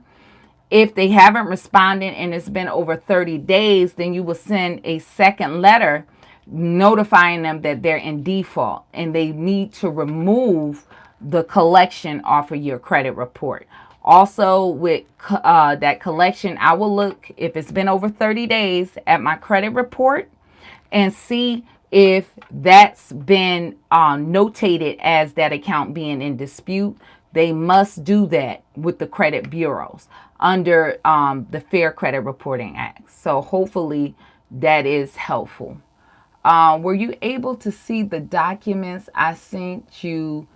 If they haven't responded and it's been over 30 days, then you will send a second letter notifying them that they're in default and they need to remove the collection off of your credit report. Also, with that collection, I will look, if it's been over 30 days, at my credit report and see if that's been notated as that account being in dispute. They must do that with the credit bureaus under the Fair Credit Reporting Act. So hopefully that is helpful. Were you able to see the documents I sent you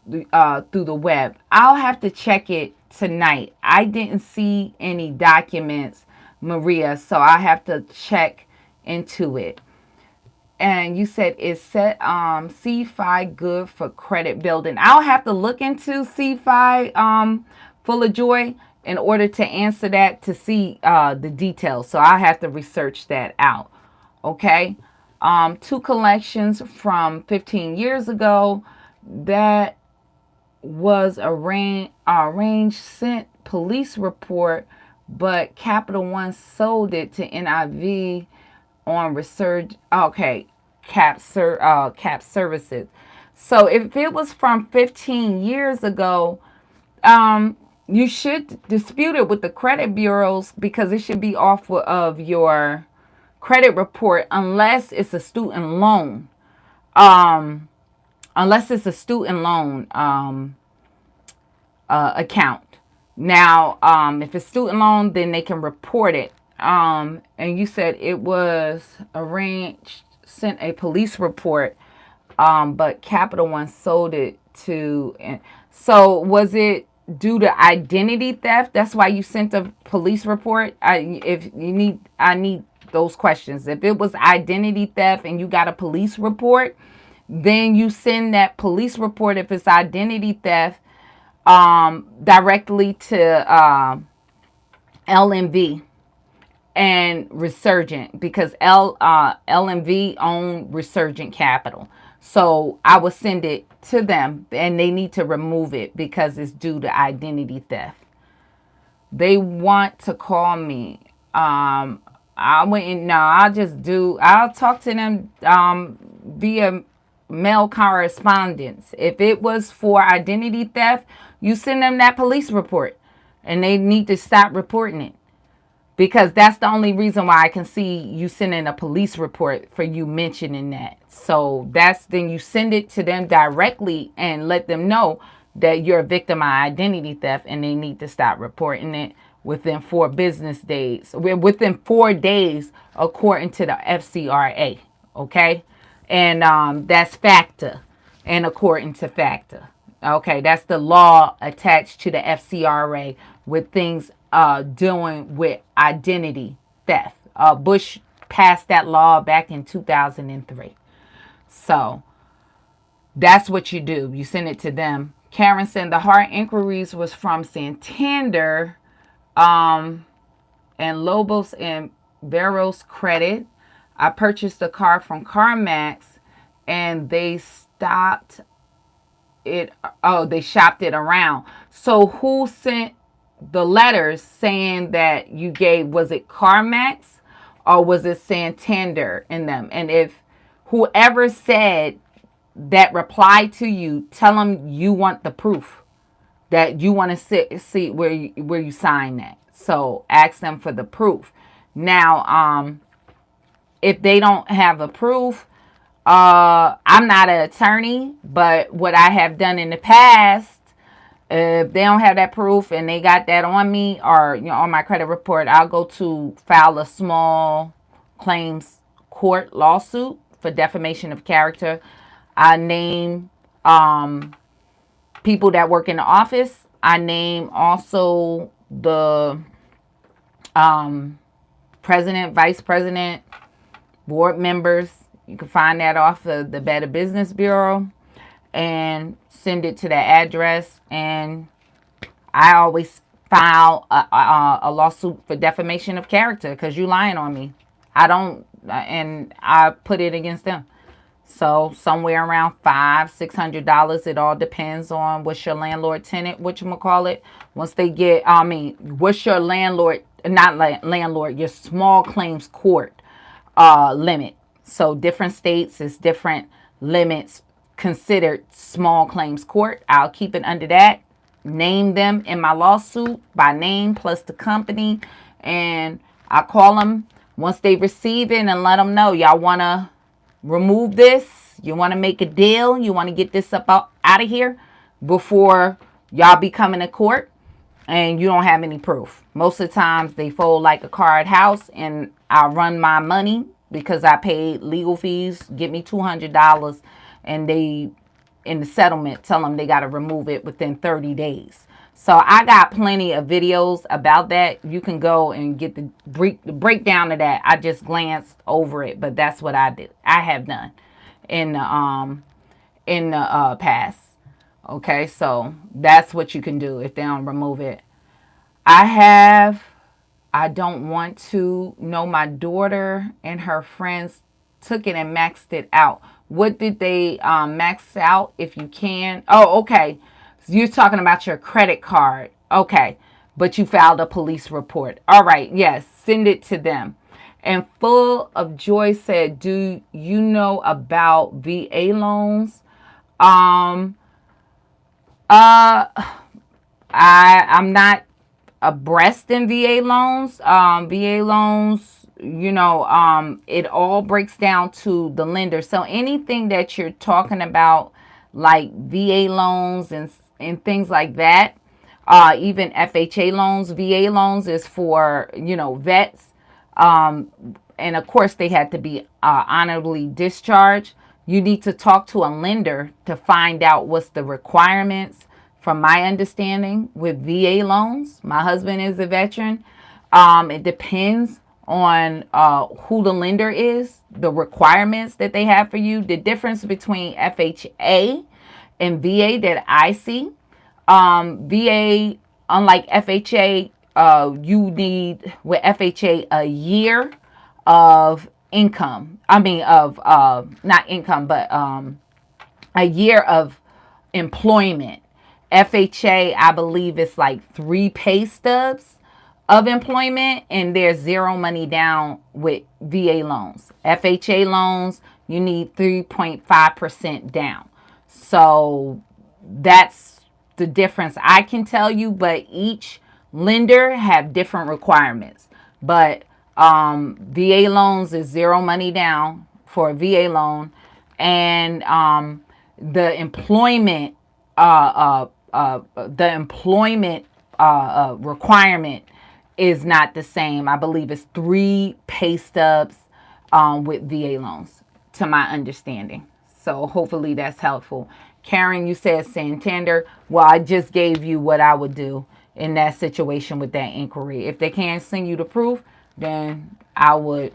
through the web? I'll have to check it tonight. I didn't see any documents, Maria, so I have to check into it. And you said, is set C-Fi good for credit building? I'll have to look into C-Fi Full of Joy in order to answer that, to see the details. So I'll have to research that out. Okay. Two collections from 15 years ago that was arranged, sent police report, but Capital One sold it to NIV on research. Okay, cap services. So if it was from 15 years ago, you should dispute it with the credit bureaus because it should be off of your credit report unless it's a student loan. Unless it's a student loan account. Now, if it's student loan, then they can report it. And you said it was arranged, sent a police report, but Capital One sold it to. So was it due to identity theft? That's why you sent a police report. I need those questions. If it was identity theft and you got a police report, then you send that police report, if it's identity theft, directly to LMV and Resurgent, because LMV own Resurgent Capital. So I will send it to them and they need to remove it because it's due to identity theft. They want to call me. I'll talk to them via mail correspondence. If it was for identity theft, you send them that police report and they need to stop reporting it, because that's the only reason why I can see you sending a police report for you mentioning that. So then you send it to them directly and let them know that you're a victim of identity theft and they need to stop reporting it within 4 business days, within 4 days, according to the FCRA. Okay. And that's FACTA, and according to FACTA. Okay, that's the law attached to the FCRA with things dealing with identity theft. Bush passed that law back in 2003. So that's what you do. You send it to them. Karen said the hard inquiries was from Santander and Lobos and Veros Credit. I purchased a car from CarMax and they stopped it. Oh, they shopped it around. So who sent the letters saying that you gave? Was it CarMax or was it Santander in them? And if whoever said that reply to you, tell them you want the proof, that you want to see where you sign that. So ask them for the proof. Now, if they don't have a proof, I'm not an attorney, but what I have done in the past, if they don't have that proof and they got that on me, or on my credit report, I'll go to file a small claims court lawsuit for defamation of character. I name people that work in the office. I name also the president, vice president, board members. You can find that off of the Better Business Bureau and send it to that address. And I always file a lawsuit for defamation of character because you lying on me. I don't, and I put it against them. So somewhere around $500-$600. It all depends on what's your landlord tenant, whatchamacallit. Once they get, what's your landlord, not landlord, your small claims court limit. So different states is different limits considered small claims court. I'll keep it under that. Name them in my lawsuit by name plus the company, and I call them once they receive it and let them know y'all want to remove this, you want to make a deal, you want to get this up out of here before y'all be coming to court and you don't have any proof. Most of the times they fold like a card house, and I run my money because I paid legal fees, give me $200, and they, in the settlement, tell them they got to remove it within 30 days. So I got plenty of videos about that. You can go and get the breakdown of that. I just glanced over it, but that's what I have done in the past. Okay, so that's what you can do if they don't remove it. I don't want to know my daughter and her friends took it and maxed it out. What did they max out, if you can? Oh, okay. So you're talking about your credit card. Okay. But you filed a police report. All right. Yes. Send it to them. And Full of Joy said, do you know about VA loans? I'm not abreast in VA loans. VA loans, it all breaks down to the lender. So anything that you're talking about, like VA loans and things like that, even FHA loans, VA loans is for, vets. And of course they had to be honorably discharged. You need to talk to a lender to find out what's the requirements. From my understanding with VA loans, my husband is a veteran. It depends on who the lender is, the requirements that they have for you. The difference between FHA and VA that I see, VA, unlike FHA, you need with FHA a year of income. Not income, but a year of employment. FHA, I believe it's like 3 pay stubs of employment, and there's zero money down with VA loans. FHA loans, you need 3.5% down. So that's the difference I can tell you, but each lender have different requirements. But VA loans is zero money down for a VA loan, and the employment requirement is not the same. I believe it's 3 pay stubs with VA loans, to my understanding. So hopefully that's helpful. Karen, you said Santander. Well, I just gave you what I would do in that situation with that inquiry. If they can't send you the proof, then I would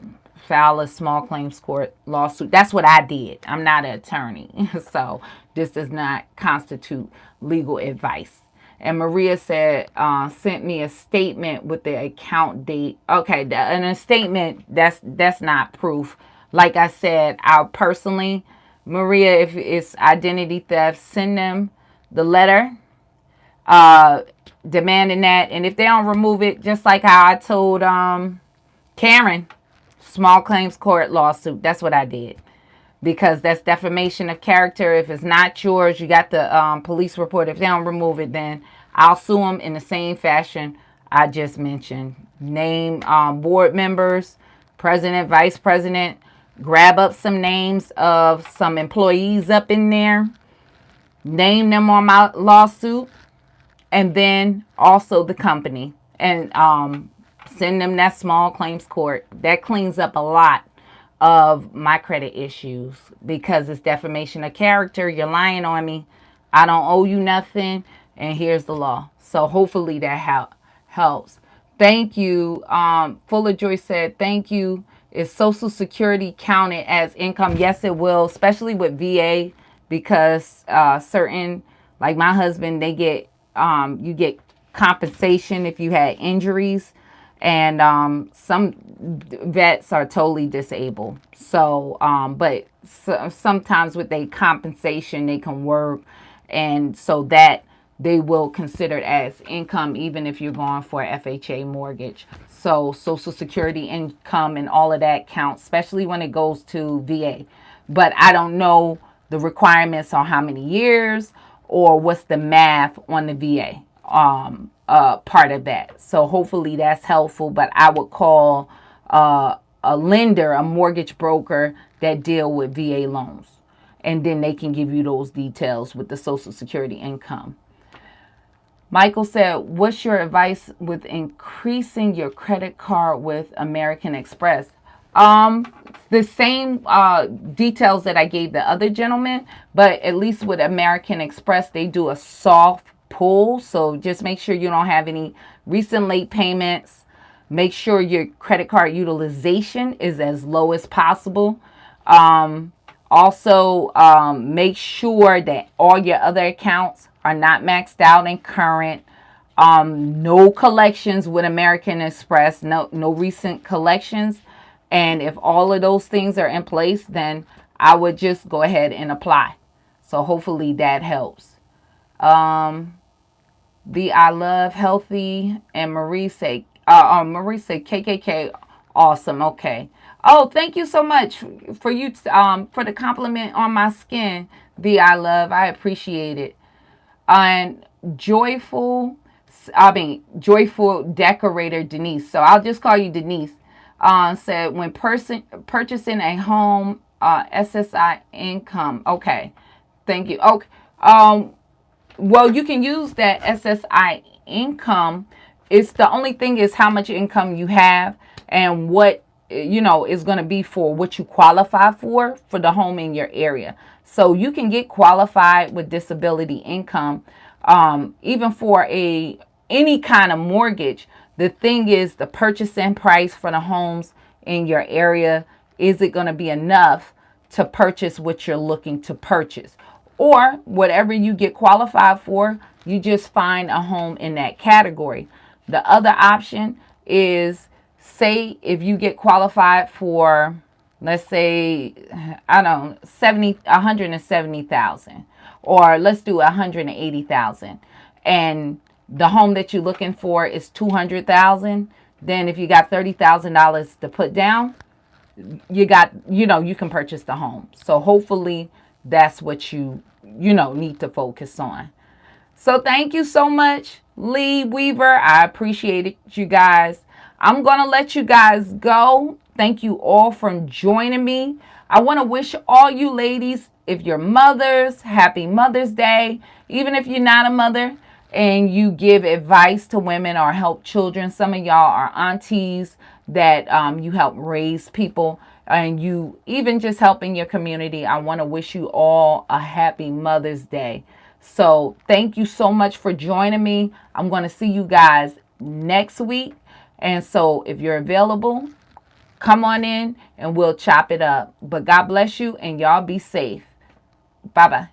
file a small claims court lawsuit. That's what I did. I'm not an attorney, so this does not constitute legal advice. And Maria said, sent me a statement with the account date. Okay, and a statement, that's not proof. Like I said, I personally, Maria, if it's identity theft, send them the letter demanding that. And if they don't remove it, just like how I told Karen, small claims court lawsuit. That's what I did. because that's defamation of character. If it's not yours, you got the police report. If they don't remove it, then I'll sue them in the same fashion I just mentioned. Name board members, president, vice president, grab up some names of some employees up in there, name them on my lawsuit, and then also the company, and send them that small claims court. That cleans up a lot of my credit issues because it's defamation of character. You're lying on me. I don't owe you nothing, and here's the law. So hopefully that helps. Thank you. Fuller Joy said, thank you. Is Social Security counted as income? Yes, it will, especially with VA, because certain, like my husband, they get you get compensation if you had injuries, and some vets are totally disabled. So, but sometimes with their compensation, they can work, and so that they will consider it as income, even if you're going for a FHA mortgage. So Social Security income and all of that counts, especially when it goes to VA. But I don't know the requirements on how many years or what's the math on the VA part of that. So hopefully that's helpful. But I would call a lender, a mortgage broker that deal with VA loans, and then they can give you those details with the Social Security income. Michael said, what's your advice with increasing your credit card with American Express? The same details that I gave the other gentleman, but at least with American Express, they do a soft pull. So just make sure you don't have any recent late payments. Make sure your credit card utilization is as low as possible. Also, make sure that all your other accounts are not maxed out and current. No collections with American Express, no recent collections. And if all of those things are in place, then I would just go ahead and apply. So hopefully that helps. I love healthy, and Marie say KKK, awesome. Okay. Oh, thank you so much for you for the compliment on my skin. I love, I appreciate it. And joyful decorator Denise. So I'll just call you Denise. Said when purchasing a home, SSI income. Okay, thank you. Okay. Well, you can use that SSI income. It's the only thing is how much income you have and what is going to be for what you qualify for the home in your area. So you can get qualified with disability income, even for any kind of mortgage. The thing is the purchasing price for the homes in your area. Is it going to be enough to purchase what you're looking to purchase? Or whatever you get qualified for, you just find a home in that category. The other option is, say if you get qualified for, let's say, I don't know, 170,000, or let's do 180,000, and the home that you're looking for is 200,000. Then if you got $30,000 to put down, you can purchase the home. So hopefully that's what you need to focus on. So thank you so much, Lee Weaver. I appreciate it, you guys. I'm going to let you guys go. Thank you all for joining me. I want to wish all you ladies, if you're mothers, happy Mother's Day. Even if you're not a mother and you give advice to women or help children, some of y'all are aunties that you help raise people, and you even just helping your community. I want to wish you all a happy Mother's Day. So thank you so much for joining me. I'm going to see you guys next week. And so if you're available, come on in and we'll chop it up. But God bless you, and y'all be safe. Bye-bye.